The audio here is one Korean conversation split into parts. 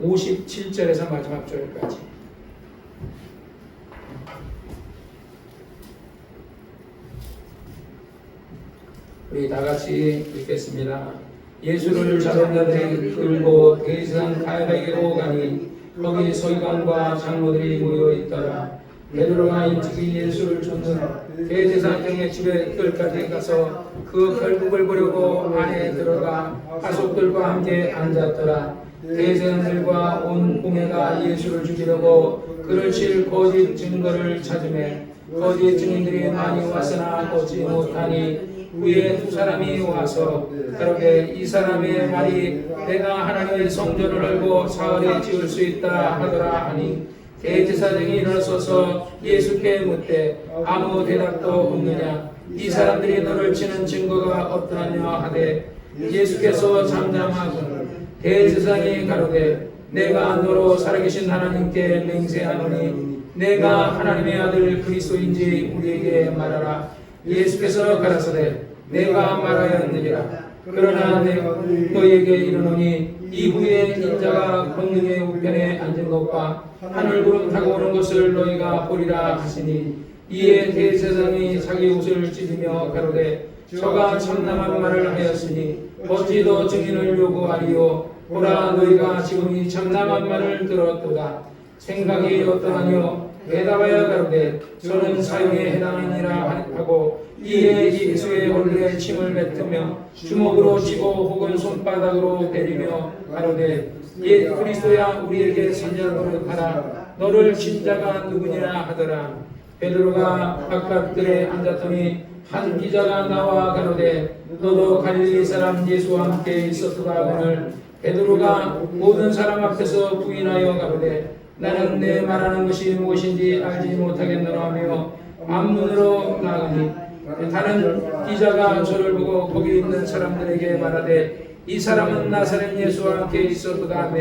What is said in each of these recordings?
57절에서 마지막 절까지. 우리 다 같이 읽겠습니다. 예수를 잡은 자들이 끌고 대제사장 가야바에게로 가니 거기 서기관과 장로들이 모여 있더라. 베드로가 일찍이 예수를 쫓는 대제사장의 집에 끝까지 가서 그 결국을 보려고 안에 들어가 가족들과 함께 앉았더라. 대제사장들과 온 공회가 예수를 죽이려고 그를 칠 거짓 증거를 찾으매 거짓 증인들이 많이 왔으나 얻지 못하니 후에 두 사람이 와서 가로되 이 사람의 말이 내가 하나님의 성전을 알고 사흘에 지을 수 있다 하더라 하니 대제사장이 일어서서 예수께 묻되 아무 대답도 없느냐 이 사람들이 너를 치는 증거가 어떠하냐 하되 예수께서 잠잠하고 대제사장이 가로되 내가 너로 살아계신 하나님께 맹세하노니 내가 하나님의 아들 그리스도인지 우리에게 말하라. 예수께서 가라사대 내가 말하였느니라. 그러나 내가 너희에게 이르노니 이후에 인자가 권능의 우편에 앉은 것과 하늘구름 타고 오는 것을 너희가 보리라 하시니 이에 대제사장이 자기 옷을 찢으며 가로되 저가 참담한 말을 하였으니 어찌 더 증인을 요구하리요. 보라 너희가 지금 이 참담한 말을 들었도다. 생각이 어떠하뇨. 대답하여 가로되 저는 사형에 해당하니라 하고 이에 예수의 얼굴에 침을 뱉으며 주먹으로 치고 혹은 손바닥으로 때리며 가로되 예 그리스도야 우리에게 선자노릇 하라. 너를 친 자가 누구니라 하더라. 베드로가 바깥들에 앉았더니 한 기자가 나와 가로되 너도 갈릴리 사람 예수와 함께 있었도다 하거늘 베드로가 모든 사람 앞에서 부인하여 가로되 나는 내 말하는 것이 무엇인지 알지 못하겠노라 하며 앞문으로 나가니 다른 기자가 저를 보고 거기 있는 사람들에게 말하되 이 사람은 나사렛 예수와 함께 있었도다 하며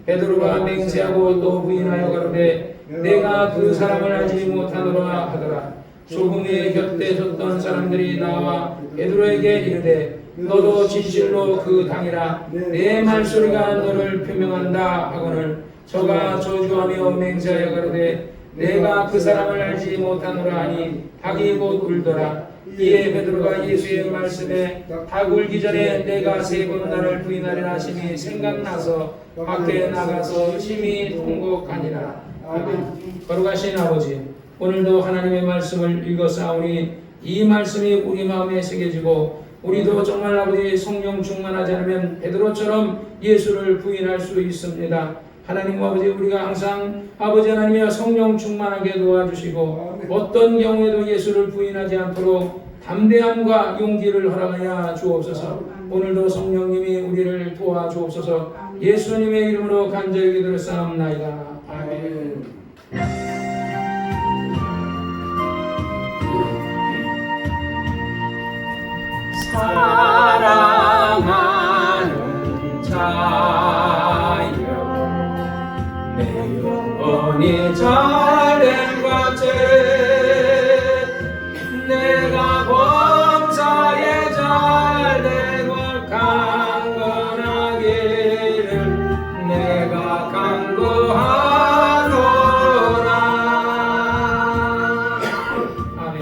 베드로가 맹세하고 또 부인하여 가로되 내가 그 사람을 알지 못하노라 하더라. 조금의 곁에 섰던 사람들이 나와 베드로에게 이르되 너도 진실로 그 당이라 내 말소리가 너를 표명한다 하거늘 저가 저주하며 맹세하여 가로되 내가 그 사람을 알지 못하노라 하니 닭이 곧 울더라. 이에 베드로가 예수의 말씀에 닭 울기 전에 내가 세 번 나를 부인하리라 하심이 생각나서 밖에 나가서 심히 통곡하니라. 아멘. 거룩하신 아버지, 오늘도 하나님의 말씀을 읽어싸우니 이 말씀이 우리 마음에 새겨지고 우리도 정말 아버지 성령 충만하지 않으면 베드로처럼 예수를 부인할 수 있습니다. 하나님 아버지 우리가 항상 아버지 하나님의 성령 충만하게 도와주시고 어떤 경우에도 예수를 부인하지 않도록 담대함과 용기를 허락하여 주옵소서. 오늘도 성령님이 우리를 도와주옵소서. 예수님의 이름으로 간절히 기도했사옵나이다. 아멘. 사랑하는 자여 내 영혼이 잘된 것을 내가 범사에 잘되고 강건하기를 내가 간구하노라. 아멘.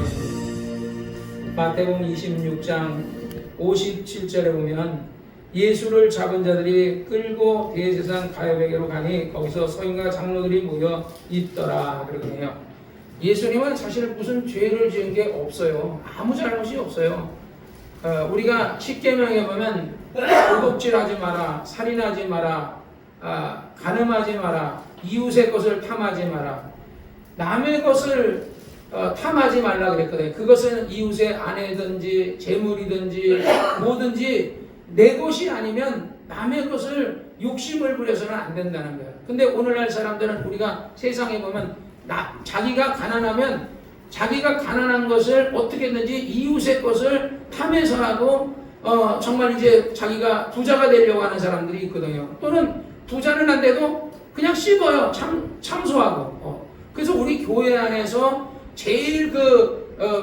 마태복음 26장 57절에 보면 예수를 잡은 자들이 끌고 대제사장 가야바에게로 가니 거기서 서기관과 장로들이 모여 있더라 그러네요. 예수님은 사실 무슨 죄를 지은 게 없어요. 아무 잘못이 없어요. 우리가 십계명에 보면 도둑질하지 마라, 살인하지 마라, 간음하지 마라, 이웃의 것을 탐하지 마라, 남의 것을 탐하지 말라 그랬거든요. 그것은 이웃의 아내든지 재물이든지 뭐든지 내 것이 아니면 남의 것을 욕심을 부려서는 안 된다는 거예요. 근데 오늘날 사람들은 우리가 세상에 보면 자기가 가난하면 자기가 가난한 것을 어떻게든지 이웃의 것을 탐해서라도 정말 이제 자기가 부자가 되려고 하는 사람들이 있거든요. 또는 부자는 안 돼도 그냥 씹어요. 참소하고. 그래서 우리 교회 안에서 제일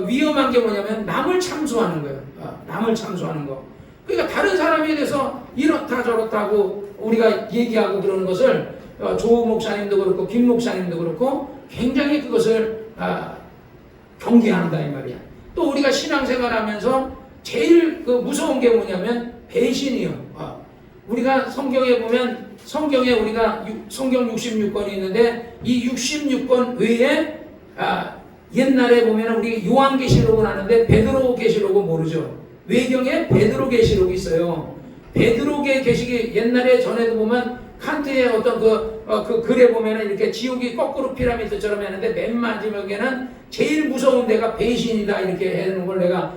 위험한 게 뭐냐면 남을 참소하는 거예요. 남을 참소하는 거. 그러니까 다른 사람에 대해서 이렇다 저렇다고 우리가 얘기하고 그러는 것을 조 목사님도 그렇고 김 목사님도 그렇고 굉장히 그것을 경계한다 이 말이야. 또 우리가 신앙생활하면서 제일 그 무서운 게 뭐냐면 배신이요. 우리가 성경에 보면 성경에 우리가 성경 66권이 있는데 이 66권 외에 옛날에 보면 우리 요한계시록은 아는데 베드로계시록은 모르죠. 외경에 베드로계시록이 있어요. 베드로계 계시기 옛날에 전에도 보면 칸트의 어떤 그 글에 보면은 이렇게 지옥이 거꾸로 피라미드처럼 했는데 맨 마지막에는 제일 무서운 데가 배신이다 이렇게 해놓은 걸 내가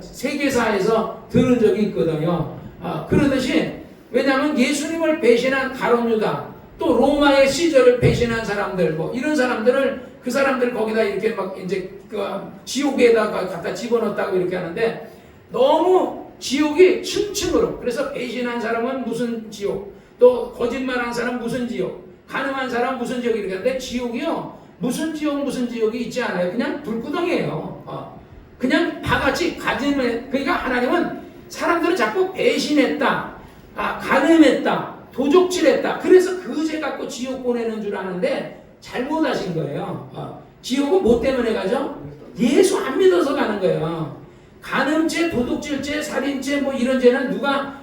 세계사에서 들은 적이 있거든요. 그러듯이 왜냐하면 예수님을 배신한 가룟 유다 또 로마의 시저를 배신한 사람들 뭐 이런 사람들을 그 사람들 거기다 이렇게 막 이제 그 지옥에다가 갖다 집어넣었다고 이렇게 하는데 너무 지옥이 층층으로 그래서 배신한 사람은 무슨 지옥 또 거짓말한 사람 무슨 지옥 가늠한 사람 무슨 지옥 이렇게 하는데 지옥이요 무슨 지옥이 있지 않아요. 그냥 불구덩이에요. 그냥 다같이 가짐을 그러니까 하나님은 사람들을 자꾸 배신했다 가늠했다 도적질했다 그래서 그 죄 갖고 지옥 보내는 줄 아는데 잘못하신 거예요. 지옥은 뭐 때문에 가죠? 예수 안 믿어서 가는 거예요. 간음죄, 도둑질죄, 살인죄 뭐 이런 죄는 누가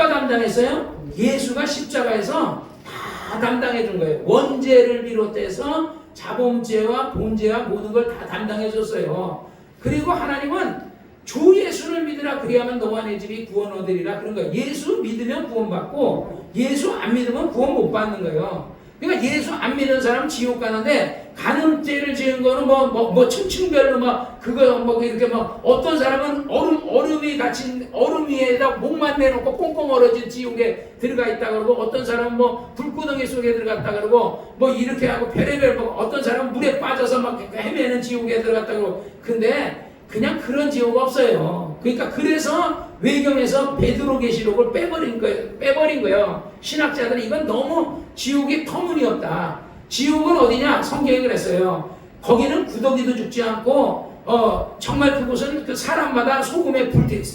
담당했어요? 예수가 십자가에서 다 담당해 준 거예요. 원죄를 비롯해서 자범죄와 본죄와 모든 걸 다 담당해 줬어요. 그리고 하나님은 주 예수를 믿으라 그리하면 너와 내 집이 구원 얻으리라 그런 거예요. 예수 믿으면 구원받고 예수 안 믿으면 구원 못 받는 거예요. 그러니까 예수 안 믿는 사람 지옥 가는데 간음죄를 지은 거는 뭐 층층별로 그거 이렇게 어떤 사람은 얼음이 갇힌 얼음 위에다 목만 내놓고 꽁꽁 얼어진 지옥에 들어가 있다 그러고 어떤 사람은 불구덩이 속에 들어갔다 그러고 이렇게 하고 별의별 어떤 사람은 물에 빠져서 헤매는 지옥에 들어갔다 그러고 근데 그냥 그런 지옥 없어요. 그러니까 그래서 외경에서 베드로계시록을 빼버린 거예요. 신학자들은 이건 너무 지옥이 터무니없다. 지옥은 어디냐? 성경이 그랬어요. 거기는 구더기도 죽지 않고 정말 그곳은 그 사람마다 소금에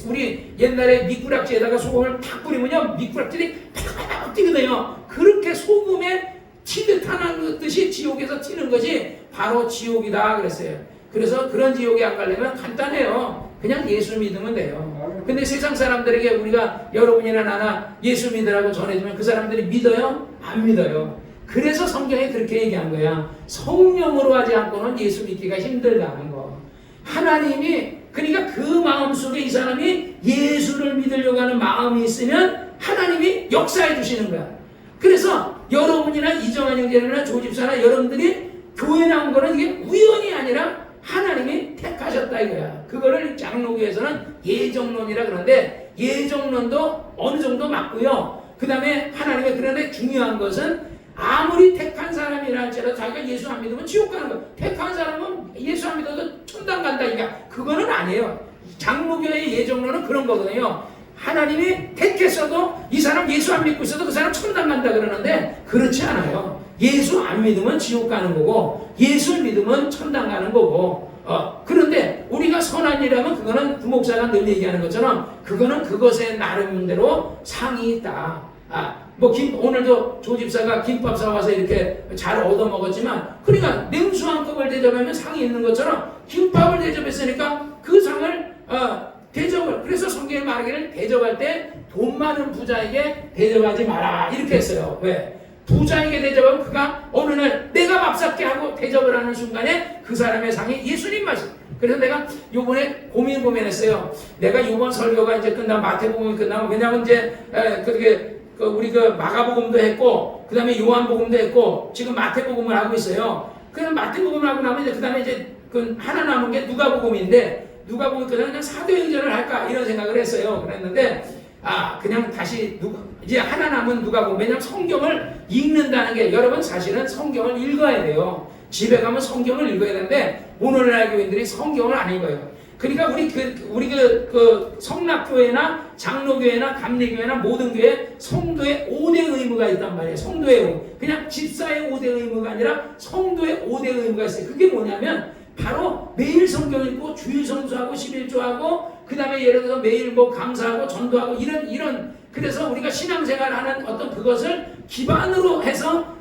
우리 옛날에 미꾸락지에다가 소금을 탁 뿌리면요 미꾸락지들이 팍 뛰거든요. 그렇게 소금에 튀듯 하는 듯이 지옥에서 튀는 것이 바로 지옥이다 그랬어요. 그래서 그런 지옥에 안 가려면 간단해요. 그냥 예수 믿으면 돼요. 근데 세상 사람들에게 우리가 여러분이나 나나 예수 믿으라고 전해주면 그 사람들이 믿어요? 안 믿어요. 그래서 성경에 그렇게 얘기한 거야. 성령으로 하지 않고는 예수 믿기가 힘들다는 거. 하나님이 그러니까 그 마음속에 이 사람이 예수를 믿으려고 하는 마음이 있으면 하나님이 역사해 주시는 거야. 그래서 여러분이나 이정환 형제나 조집사나 여러분들이 교회 나온 거는 이게 우연이 아니라 하나님이 택하셨다 이거야. 그거를 장로교에서는 예정론이라 그러는데 예정론도 어느 정도 맞고요. 그 다음에 하나님의 그런데 중요한 것은 아무리 택한 사람이라 할지라도 자기가 예수 안 믿으면 지옥 가는 거야. 택한 사람은 예수 안 믿어도 천당 간다 이게 그거는 아니에요. 장로교의 예정론은 그런 거거든요. 하나님이 택했어도 이 사람 예수 안 믿고 있어도 그 사람 천당 간다 그러는데 그렇지 않아요. 예수 안 믿으면 지옥 가는 거고 예수 믿으면 천당 가는 거고 그런데 우리가 선한 일하면 그거는 그 목사가 늘 얘기하는 것처럼 그거는 그것의 나름대로 상이 있다. 오늘도 조집사가 김밥 사와서 이렇게 잘 얻어먹었지만 그러니까 냉수 한 컵을 대접하면 상이 있는 것처럼 김밥을 대접했으니까 그 상을 대접을 그래서 성경에 말하기를 대접할 때 돈 많은 부자에게 대접하지 마라 이렇게 했어요. 왜? 부자에게 대접하면 그가 어느 날 내가 밥 샀게 하고 대접을 하는 순간에 그 사람의 상이 예수님 말씀. 그래서 내가 요번에 고민했어요. 내가 요번 설교가 이제 끝나면 마태복음이 끝나면 왜냐면 이제 우리 마가복음도 했고 그 다음에 요한복음도 했고 지금 마태복음을 하고 있어요. 그럼 마태복음을 하고 나면 그 다음에 이제 하나 남은 게 누가복음인데 누가복음 끝나면 그냥 사도행전을 할까 이런 생각을 했어요. 그랬는데 그냥 다시 이제 하나 남은 누가복음. 왜냐면 성경을 읽는다는 게 여러분 사실은 성경을 읽어야 돼요. 집에 가면 성경을 읽어야 되는데 오늘날 교인들이 성경을 안 읽어요. 그러니까 우리 성락교회나 장로교회나 감리교회나 모든 교회 성도의 5대 의무가 있단 말이에요. 성도의 의무. 그냥 집사의 5대 의무가 아니라 성도의 5대 의무가 있어요. 그게 뭐냐면 바로 매일 성경 읽고 주일 성수하고 11조하고 그 다음에 예를 들어서 매일 감사하고 전도하고 이런 그래서 우리가 신앙생활하는 어떤 그것을 기반으로 해서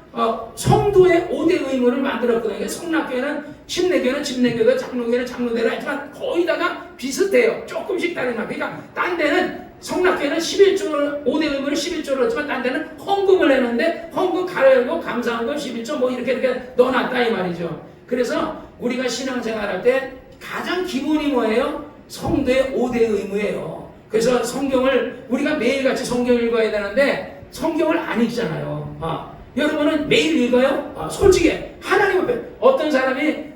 성도의 5대 의무를 만들었거든요. 성락교회는 침례교회는 침례교회도 장로교회는 장로대로 하지만 거의 다가 비슷해요. 조금씩 다르지만 그러니까 딴 데는 성락교회는 11조를 5대 의무를 11조를 했지만 딴 데는 헌금을 했는데 헌금 가려고 감사헌금 11조 뭐 이렇게 넣어놨다 이 말이죠. 그래서 우리가 신앙생활할 때 가장 기본이 뭐예요? 성도의 5대 의무예요. 그래서 성경을 우리가 매일같이 성경을 읽어야 되는데 성경을 안 읽잖아요. 여러분은 매일 읽어요? 솔직히 하나님 앞에 어떤 사람이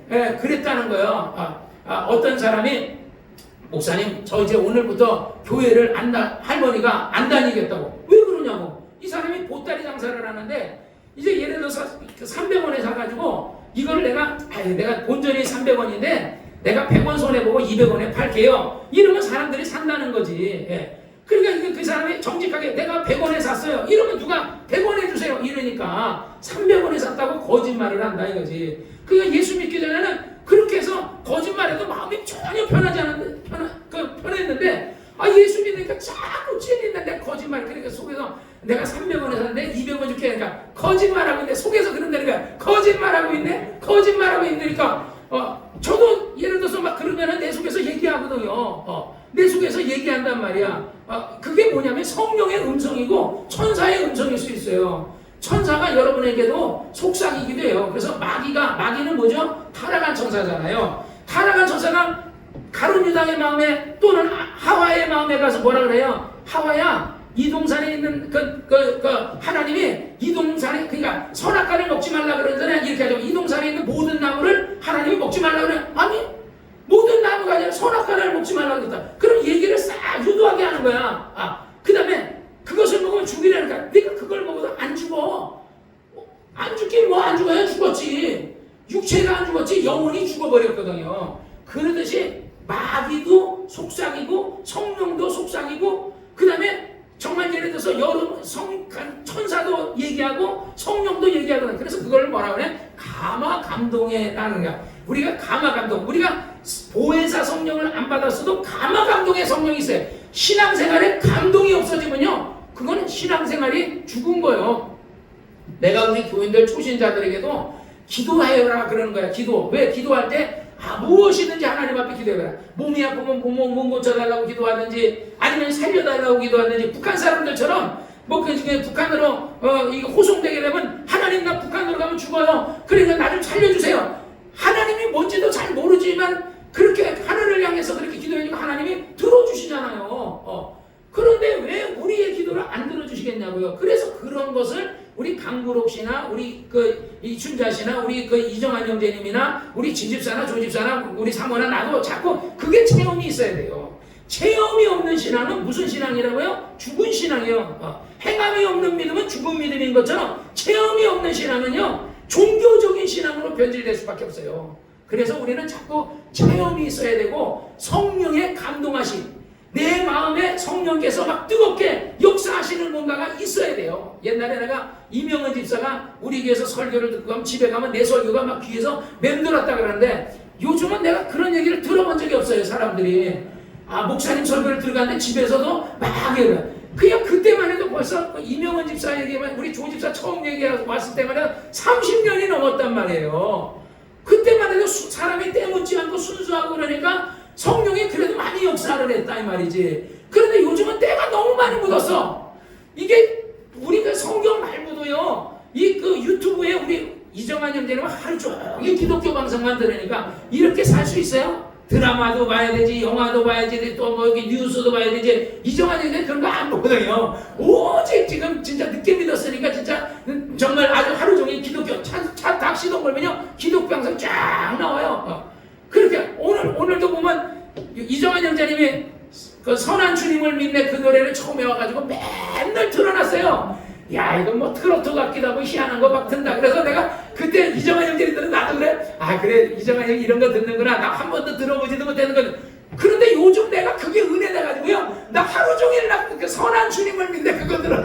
그랬다는 거예요. 어떤 사람이 목사님 저 이제 오늘부터 교회를 할머니가 안 다니겠다고. 왜 그러냐고. 이 사람이 보따리 장사를 하는데 이제 예를 들어서 300원에 사가지고 이걸 내가 본전이 300원인데 내가 100원 손해보고 200원에 팔게요. 이러면 사람들이 산다는 거지. 그러니까 그 사람이 정직하게 내가 100원에 샀어요. 이러면 누가 100원에 주세요. 이러니까 300원에 샀다고 거짓말을 한다 이거지. 그러니까 예수 믿기 전에는 그렇게 해서 거짓말해도 마음이 전혀 편하지 않은데 편했는데 예수 믿으니까 자꾸 찔린다. 내가 거짓말. 그러니까 속에서 내가 300원에 샀는데 200원 줄게. 그러니까 거짓말하고 있네. 속에서 그런다니까 거짓말하고 있네. 거짓말하고 있으니까 저도 예를 들어서 막 그러면은 내 속에서 얘기하거든요. 내 속에서 얘기한단 말이야. 그게 뭐냐면 성령의 음성이고 천사의 음성일 수 있어요. 천사가 여러분에게도 속삭이기도 해요. 그래서 마귀는 뭐죠? 타락한 천사잖아요. 타락한 천사가 가룟 유다의 마음에 또는 하와의 마음에 가서 뭐라 그래요? 하와야, 이동산에 있는 하나님이 이동산에 그러니까 선악과를 먹지 말라 그러잖아요. 이렇게 하죠. 이동산에 있는 모든 나무를 하나님이 먹지 말라 그래. 아니 모든 나무가 아니라 선악과를 먹지 말라 그랬다. 그럼 얘기를 싹 유도하게 하는 거야. 그 다음에 그것을 먹으면 죽이라니까. 네가 그걸 먹어도 안 죽어. 안 죽긴 뭐 안 죽어요. 죽었지. 육체가 안 죽었지 영혼이 죽어버렸거든요. 그러듯이 마귀도 속삭이고 성령도 속삭이고 그 다음에 정말 예를 들어서 천사도 얘기하고 성령도 얘기하거든. 그래서 그걸 뭐라 그래? 감화감동이라는 거야. 우리가 감화감동, 우리가 보혜사 성령을 안 받았어도 감화감동의 성령이 있어요. 신앙생활에 감동이 없어지면요, 그거는 신앙생활이 죽은 거예요. 내가 우리 교인들 초신자들에게도 기도해라 그러는 거야. 왜? 기도할 때 무엇이든지 하나님 앞에 기도해라. 몸이 아프면 몸 고쳐달라고 기도하든지 아니면 살려달라고 기도하든지 북한 사람들처럼 북한으로 이게 호송되게 되면 하나님 나 북한으로 가면 죽어요. 그러니까 나 좀 살려주세요. 하나님이 뭔지도 잘 모르지만 그렇게 하늘을 향해서 그렇게 기도해주고 하나님이 들어주시잖아요. 그런데 왜 우리의 기도를 안 들어주시겠냐고요. 그래서 그런 것을 우리 강구록 씨나 우리 이춘자 씨나 우리 이정환 형제님이나 우리 진집사나 조집사나 우리 사모나 나도 자꾸 그게 체험이 있어야 돼요. 체험이 없는 신앙은 무슨 신앙이라고요? 죽은 신앙이에요. 행함이 없는 믿음은 죽은 믿음인 것처럼 체험이 없는 신앙은요, 종교적인 신앙으로 변질될 수밖에 없어요. 그래서 우리는 자꾸 체험이 있어야 되고 성령의 감동하심, 내 마음에 성령께서 막 뜨겁게 역사하시는 뭔가가 있어야 돼요. 옛날에 내가 이명은 집사가 우리 교회에서 설교를 듣고 가면 집에 가면 내 설교가 막 귀에서 맴돌았다 그러는데 요즘은 내가 그런 얘기를 들어본 적이 없어요. 사람들이 목사님 설교를 들어갔는데 집에서도 막 해요. 그냥 그때만 해도 벌써 이명은 집사 얘기만 우리 조 집사 처음 얘기하고 왔을 때만 해도 30년이 넘었단 말이에요. 그때만 해도 사람이 때묻지 않고 순수하고 그러니까 성령이 그래도 많이 역사를 했다 이 말이지. 그런데 요즘은 때가 너무 많이 묻었어. 이게 우리가 성경 말고도요, 유튜브에 우리 이정환 형제는 하루 종일 기독교 방송만 들으니까 이렇게 살 수 있어요? 드라마도 봐야 되지, 영화도 봐야지, 또 여기 뉴스도 봐야 되지. 이정환 형제는 그런 거 안 보거든요. 오직 지금 진짜 늦게 믿었으니까 진짜 정말 아주 하루 종일 기독교 차 닥시동 걸면요 기독교 방송 쫙 나와요. 그렇게 오늘도 보면 이정환 형제님이 그 선한 주님을 믿네 그 노래를 처음에 와가지고 맨날 틀어놨어요. 야 이건 뭐 트로트 같기도 하고 희한한 거 막 든다. 그래서 내가 그때 이정환 형제님들은 나도 그래. 그래 이정환 형이 이런 거 듣는구나. 나 한 번도 들어보지도 못했는 거든. 그런데 요즘 내가 그게 은혜 돼가지고요, 나 하루 종일 그 선한 주님을 믿네 그거 들어요.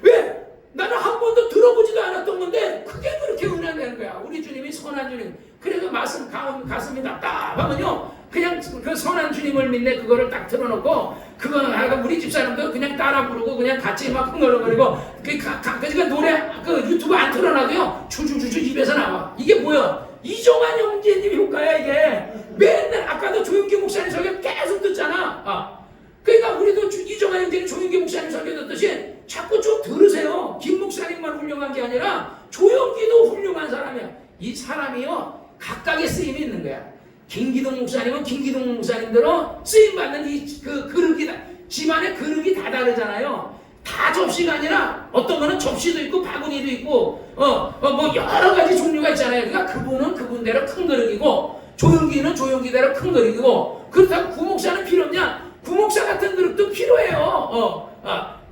왜? 나는 한 번도 들어보지도 않았던 건데 그게 그렇게 은혜 되는 거야. 우리 주님이 선한 주님. 그래서 가슴이 답답하면요 그냥 그 선한 주님을 믿네 그거를 딱 틀어놓고 그거 하고 우리 집사람도 그냥 따라 부르고 그냥 같이 막 흥얼흥얼거리고 그러니까 노래 그 유튜브 안 틀어놔도요 줄줄줄줄 입에서 나와. 이게 뭐야? 이종환 형제님 효과야 이게. 맨날 아까도 조용기 목사님 설교 계속 듣잖아. 그러니까 우리도 이종환 형제님 조용기 목사님 설교 듣듯이 자꾸 좀 들으세요. 김 목사님만 훌륭한 게 아니라 조용기도 훌륭한 사람이야. 이 사람이요 각각의 쓰임이 있는 거야. 김기동 목사님은 김기동 목사님대로 쓰임받는 그 그릇이 다, 집안의 그릇이 다 다르잖아요. 다 접시가 아니라 어떤 거는 접시도 있고 바구니도 있고 뭐 여러 가지 종류가 있잖아요. 그러니까 그분은 그분대로 큰 그릇이고 조용기는 조용기대로 큰 그릇이고 그렇다고 구목사는 필요 없냐? 구목사 같은 그릇도 필요해요.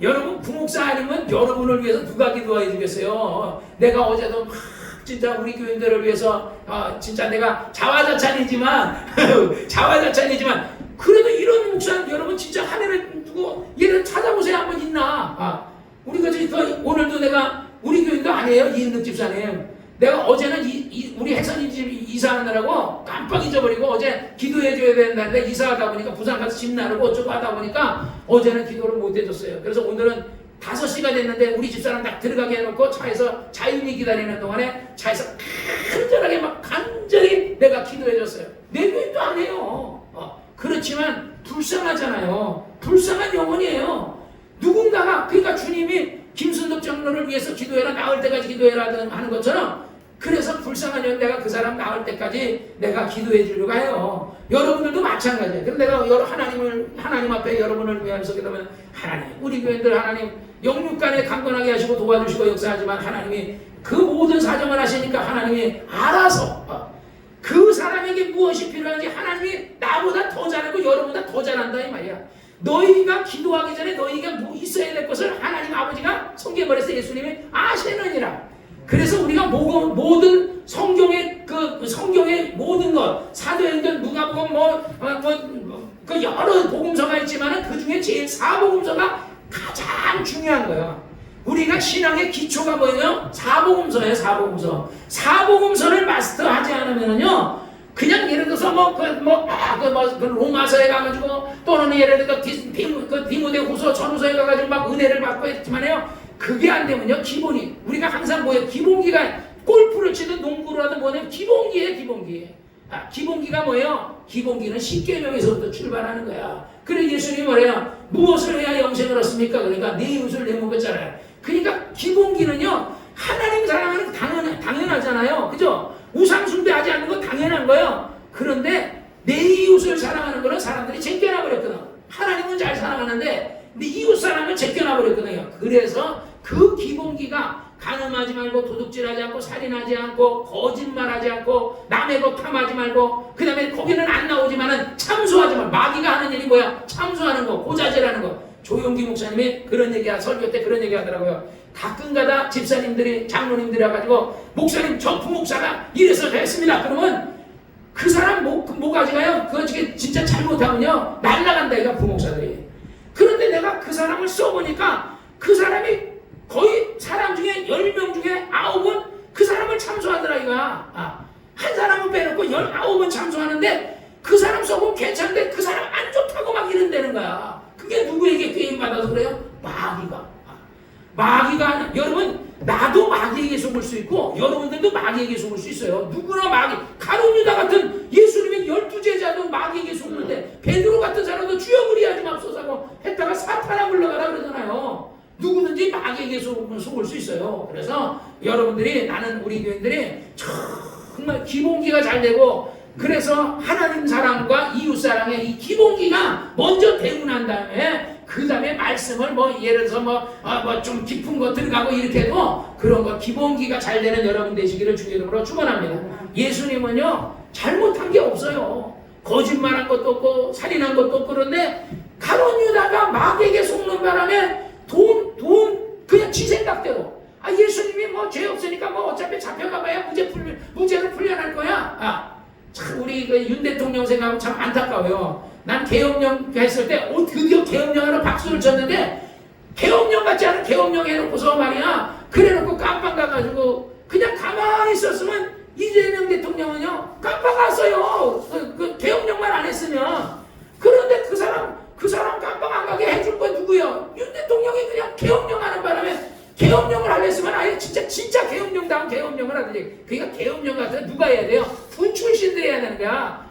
여러분 구목사 아니면 여러분을 위해서 누가 기도해 주겠어요? 내가 어제도 막 진짜 우리 교인들을 위해서 진짜 내가 자화자찬이지만 그래도 이런 목사는 여러분 진짜 하늘에 두고 얘를 찾아보세요. 한번 있나? 우리가 오늘도 내가 우리 교인도 아니에요. 이인득 집사님. 내가 어제는 우리 혜선이 집 이사하느라고 깜빡 잊어버리고 어제 기도해줘야 된다는데 이사하다 보니까 부산 가서 집 나르고 어쩌고 하다 보니까 어제는 기도를 못 해줬어요. 그래서 오늘은 5시가 됐는데 우리 집사람 딱 들어가게 해놓고 차에서 자유히 기다리는 동안에 차에서 간절히 내가 기도해줬어요. 내 교인도 안 해요. 그렇지만 불쌍하잖아요. 불쌍한 영혼이에요. 누군가가 그러니까 주님이 김순덕 장로를 위해서 기도해라 나을 때까지 기도해라 하는 것처럼 그래서 불쌍한 영혼 내가 그 사람 나을 때까지 내가 기도해 주려고 해요. 여러분들도 마찬가지예요. 그럼 내가 하나님 앞에 여러분을 위하여서 기도하면 하나님 우리 교인들 하나님 영육간에 강건하게 하시고 도와주시고 역사하지만 하나님이 그 모든 사정을 하시니까 하나님이 알아서 그 사람에게 무엇이 필요한지 하나님이 나보다 더 잘하고 여러분보다 더 잘한다 이 말이야. 너희가 기도하기 전에 너희가 뭐 있어야 될 것을 하나님 아버지가 성경에서 예수님이 아시느니라. 그래서 우리가 모든 성경의 성경의 모든 것 사도행전 누가복음 그 여러 복음서가 있지만은 그 중에 제일 사복음서가 가장 중요한 거예요. 우리가 신앙의 기초가 뭐예요? 사복음서예요. 사복음서를 마스터하지 않으면은요. 그냥 예를 들어서 그 로마서에 가가지고 또는 예를 들어 디모데후서 전후서에 가가지고 막 은혜를 받고 했지만요. 그게 안 되면요. 기본이 우리가 항상 뭐예요? 기본기가 골프를 치든 농구를 하든 뭐냐면 기본기예요. 기본기가 뭐예요? 기본기는 십계명에서부터 출발하는 거야. 그래 예수님이 뭐래요? 무엇을 해야 영생을 얻습니까? 그러니까 내 이웃을 내 몸같잖아요. 그러니까 기본기는요. 하나님 사랑하는 당연하잖아요. 그죠? 우상 숭배하지 않는 건 당연한 거예요. 그런데 내 이웃을 사랑하는 거는 사람들이 제껴놔 버렸거든. 하나님은 잘 사랑하는데 내 이웃 사랑을 제껴놔 버렸거든요. 그래서 그 기본기가 간음하지 말고 도둑질하지 않고 살인하지 않고 거짓말하지 않고 남의 것 탐하지 말고 그 다음에 거기는 안 나오지만은 참소하지 말고 마귀가 하는 일이 뭐야? 참소하는 거, 고자질하는 거. 조용기 목사님이 그런 설교 때 그런 얘기 하더라고요. 가끔가다 집사님들이 장로님들이 와가지고 목사님 저 부목사가 이래서 했습니다. 그러면 그 사람 뭐가지가요? 그거 진짜 잘못하면요 날라간다 이거 부목사들이. 그런데 내가 그 사람을 써보니까 그 사람이 거의 사람 중에 10명 중에 9은 그 사람을 참소하더라 이거야. 한 사람은 빼놓고 19은 참소하는데 그 사람 써보면 괜찮은데 그 사람 안 좋다고 막 이런다는 거야. 그게 누구에게 게임받아서 그래요? 마귀가 여러분 나도 마귀에게 속을 수 있고 여러분들도 마귀에게 속을 수 있어요. 누구나 마귀. 가룟 유다 같은 예수님의 12제자도 마귀에게 속는데 베드로 같은 사람도 주여 그리하지 맙소서라고 했다가 사탄아 물러가라 그러잖아요. 누구든지 마귀에게 속을 수 있어요. 그래서 여러분들이 나는 우리 교인들이 정말 기본기가 잘 되고 그래서 하나님 사랑과 이웃 사랑의 이 기본기가 먼저 되고 난 다음에 그 다음에 말씀을 예를 들어서 좀 깊은 거 들어가고 이렇게 해도 그런 거 기본기가 잘 되는 여러분 되시기를 주의 이름으로 축원합니다. 예수님은요 잘못한 게 없어요. 거짓말한 것도 없고 살인한 것도 없고 그런데 가룟 유다가 마귀에게 속는 바람에 돈 그냥 지 생각대로 예수님이 죄 없으니까 어차피 잡혀가봐야 무죄를 풀려날 거야. 참 우리 윤 대통령 생각하면 참 안타까워요. 난 계엄령 했을 때 드디어 계엄령하러 박수를 쳤는데 계엄령 같지 않은 계엄령 해놓고서 말이야 그래놓고 깜빵 가가지고 그냥 가만히 있었으면 이재명 대통령은요 깜빵 갔어요. 그 계엄령만 안 했으면. 그런데 그 사람 그 사람 깜빡 안 가게 해줄 건 누구요? 윤 대통령이 그냥 계엄령하는 바람에 계엄령을 하려으면 아예 진짜 계엄령다운 계엄령을 하든지. 그러니까 계엄령 같은 누가 해야 돼요? 군 출신들이 해야 되는 거야.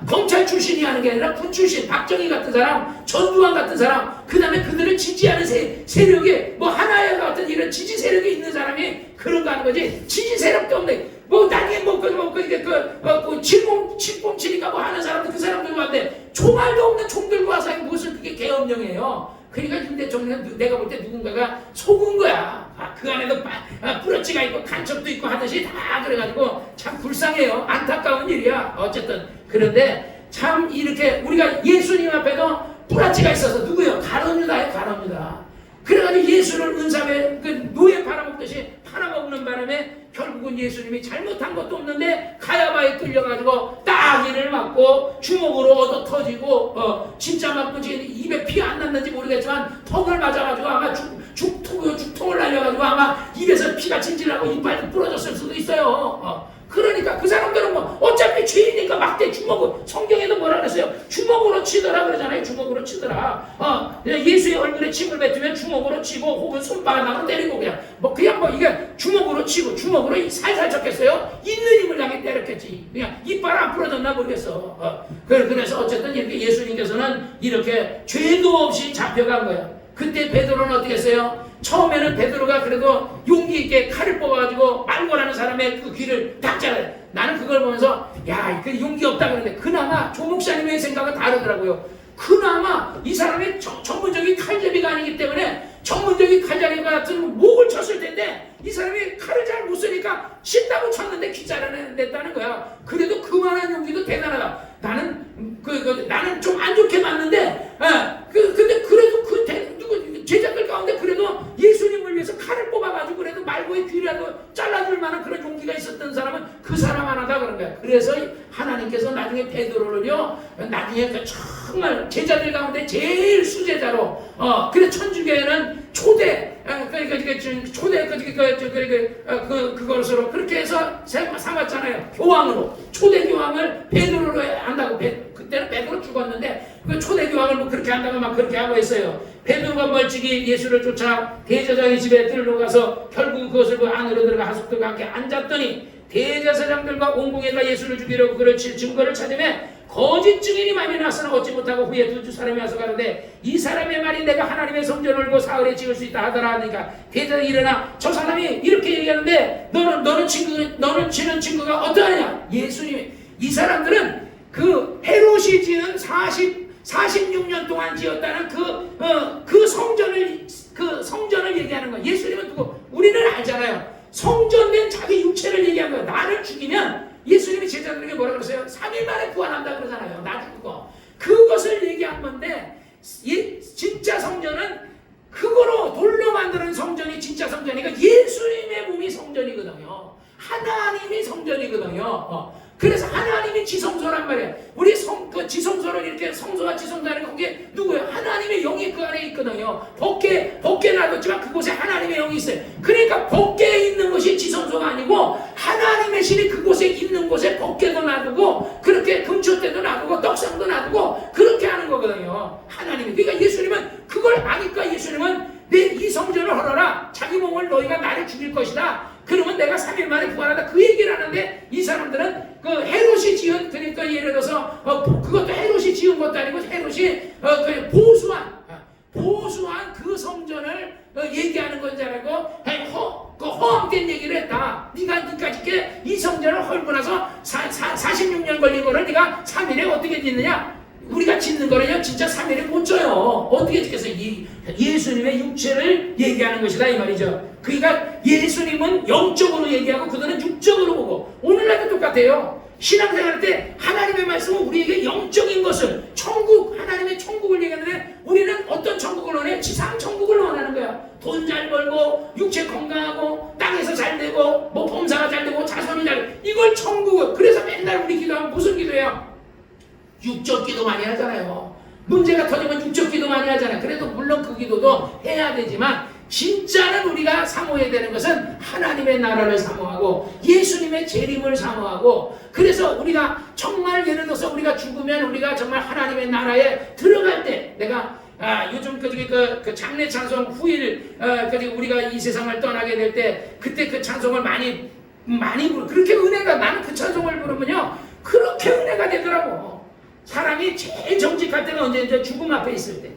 검찰 출신이 하는 게 아니라 군 출신, 박정희 같은 사람, 전두환 같은 사람, 그 다음에 그들을 지지하는 세력이, 뭐 하나의 같은 이런 지지 세력이 있는 사람이 그런 거 하는 거지. 지지 세력도 없네. 뭐 나중에 그 707인가 뭐 하는 사람들, 그 사람들 왔는데 총알도 없는 총 들고 와서 무슨 그게 계엄령이에요. 그러니까 근데 정말 내가 볼 때 누군가가 속은 거야. 그 안에도 뿌러치가 있고 간첩도 있고 하듯이 다 그래가지고 참 불쌍해요. 안타까운 일이야. 어쨌든 그런데 참 이렇게 우리가 예수님 앞에도 뿌러치가 있어서 누구요? 가룟유다예요. 가룟유다. 그래가지고 예수를 은삼에 그 노예 팔아먹듯이 팔아먹는 바람에 결국은 예수님이 잘못한 것도 없는데 가야바에 끌려가지고 따기를 맞고 주먹으로 얻어 터지고 진짜 맞고 입에 피 안 났는지 모르겠지만 턱을 맞아가지고 아마 죽통을 날려가지고 아마 입에서 피가 진질나고 이빨도 부러졌을 수도 있어요. 그러니까 그 사람들은 뭐 어차피 죄인이니까 막대 주먹을, 성경에도 뭐라 그랬어요? 주먹으로 치더라 그러잖아요. 주먹으로 치더라. 예수의 얼굴에 침을 뱉으면 주먹으로 치고 혹은 손바닥으로 때리고 그냥 뭐 이게 주먹으로 치고 주먹으로 살살 쳤겠어요? 있는 힘을 향해 때렸겠지. 그냥 이빨 안 부러졌나 모르겠어. 그래서 어쨌든 이렇게 예수님께서는 이렇게 죄도 없이 잡혀간 거야. 그때 베드로는 어떻게 했어요? 처음에는 베드로가 그래도 용기 있게 칼을 뽑아가지고 말고라는 사람의 그 귀를 닥잖아요. 나는 그걸 보면서 야, 그 용기 없다 그러는데 그나마 조 목사님의 생각은 다르더라고요. 그나마 이 사람이 전문적인 칼제비가 아니기 때문에 전문적인 칼자리 같은 목을 쳤을 텐데 이 사람이 칼을 잘 못 쓰니까 씻다고 쳤는데 귀 잘라냈다는 거야. 그래도 그만한 용기도 대단하다. 나는 좀 안 좋게 맞는데, 근데 그래도 제자들 가운데 그래도 예수님을 위해서 칼을 뽑아가지고 그래도 말고의 귀라도 잘라줄 만한 그런 용기가 있었던 사람은 그 사람 하나다 그런 거야. 그래서 하나님께서 나중에 베드로를요, 나중에 정말 제자들 가운데 제일 수제자로, 그래 천주교에는 그것으로 그렇게 해서 삼았잖아요. 교황으로 초대 교황을 베드로로 한다고. 그때는 베드로 죽었는데 그 초대 교황을 뭐 그렇게 한다고 막 그렇게 하고 했어요. 베드로가 멀찍이 예수를 쫓아 대제사장의 집에 들러가서 결국 그것을 그 안으로 들어가 하숙들과 함께 앉았더니 대제사장들과 온궁에다 예수를 죽이려고 그를 칠 증거를 찾으며 거짓 증인이 많이 났으나 얻지 못하고 후에 두 사람이 와서 가는데 이 사람의 말이 내가 하나님의 성전을 올고 사흘에 지을 수 있다 하더라 하니까 대제사장이 일어나 저 사람이 이렇게 얘기하는데 너는 치는 증거가 어떠하냐? 예수님이 이 사람들은 그 헤롯이 지은 46년 동안 지었다는 그 성전을 얘기하는 거야. 예수님은 누구? 우리는 알잖아요. 성전된 자기 육체를 얘기한 거야. 나를 죽이면 예수님이 제자들에게 뭐라 그랬어요? 3일 만에 부활한다 그러잖아요. 나 죽고. 그것을 얘기한 건데 진짜 성전은 그거로 돌로 만드는 성전이 진짜 성전이니까 예수님의 몸이 성전이거든요. 하나님이 성전이거든요. 그래서 하나님이 지성소란 말이에요. 우리 지성소를 이렇게 성소가 지성소라는 거기에 누구예요? 하나님의 영이 그 안에 있거든요. 법궤 놔뒀지만 그곳에 하나님의 영이 있어요. 그러니까 법궤에 있는 것이 지성소가 아니고 하나님의 신이 그곳에 있는 곳에 법궤도 놔두고 그렇게 금초대도 놔두고 떡상도 놔두고 그렇게 하는 거거든요. 하나님이. 그러니까 예수님은 그걸 아니까 예수님은 내 이 성전을 헐어라. 자기 몸을 너희가 나를 죽일 것이다. 그러면 내가 3일 만에 부활하다. 그 얘기를 하는데 이 사람들은 그 헤롯이 지은, 그러니까 예를 들어서 그것도 헤롯이 지은 것도 아니고 헤롯이 보수한 그 성전을 얘기하는 건 줄 알고 허황된 얘기를 했다. 네가 짓게 이 성전을 헐고 나서 46년 걸린 거를 네가 3일에 어떻게 짓느냐? 우리가 짓는 거는요 진짜 3일에 못 져요. 어떻게 짓겠어요? 예수님의 육체를 얘기하는 것이다 이 말이죠. 그러니까 예수님은 영적으로 얘기하고 그들은 육적으로 보고 오늘날도 똑같아요. 신앙생활 때 하나님의 말씀은 우리에게 영적인 것을 하나님의 천국을 얘기하는데 우리는 어떤 천국을 원해? 지상 천국을 원하는 거야. 돈 잘 벌고 육체 건강하고 땅에서 잘 되고 뭐 범사가 잘 되고 자손이 잘 되고 이걸 천국을. 그래서 맨날 우리 기도하면 무슨 기도예요? 육적 기도 많이 하잖아요. 문제가 터지면 육적 기도 많이 하잖아요. 그래도 물론 그 기도도 해야 되지만 진짜는 우리가 사모해야 되는 것은 하나님의 나라를 사모하고 예수님의 재림을 사모하고, 그래서 우리가 정말 예를 들어서 우리가 죽으면 우리가 정말 하나님의 나라에 들어갈 때, 내가 요즘 그 장례 찬송 후일 우리가 이 세상을 떠나게 될 때 그때 그 찬송을 많이 부르, 그렇게 은혜가, 나는 그 찬송을 부르면요 그렇게 은혜가 되더라고. 사람이 제일 정직할 때는 언제? 이제 죽음 앞에 있을 때.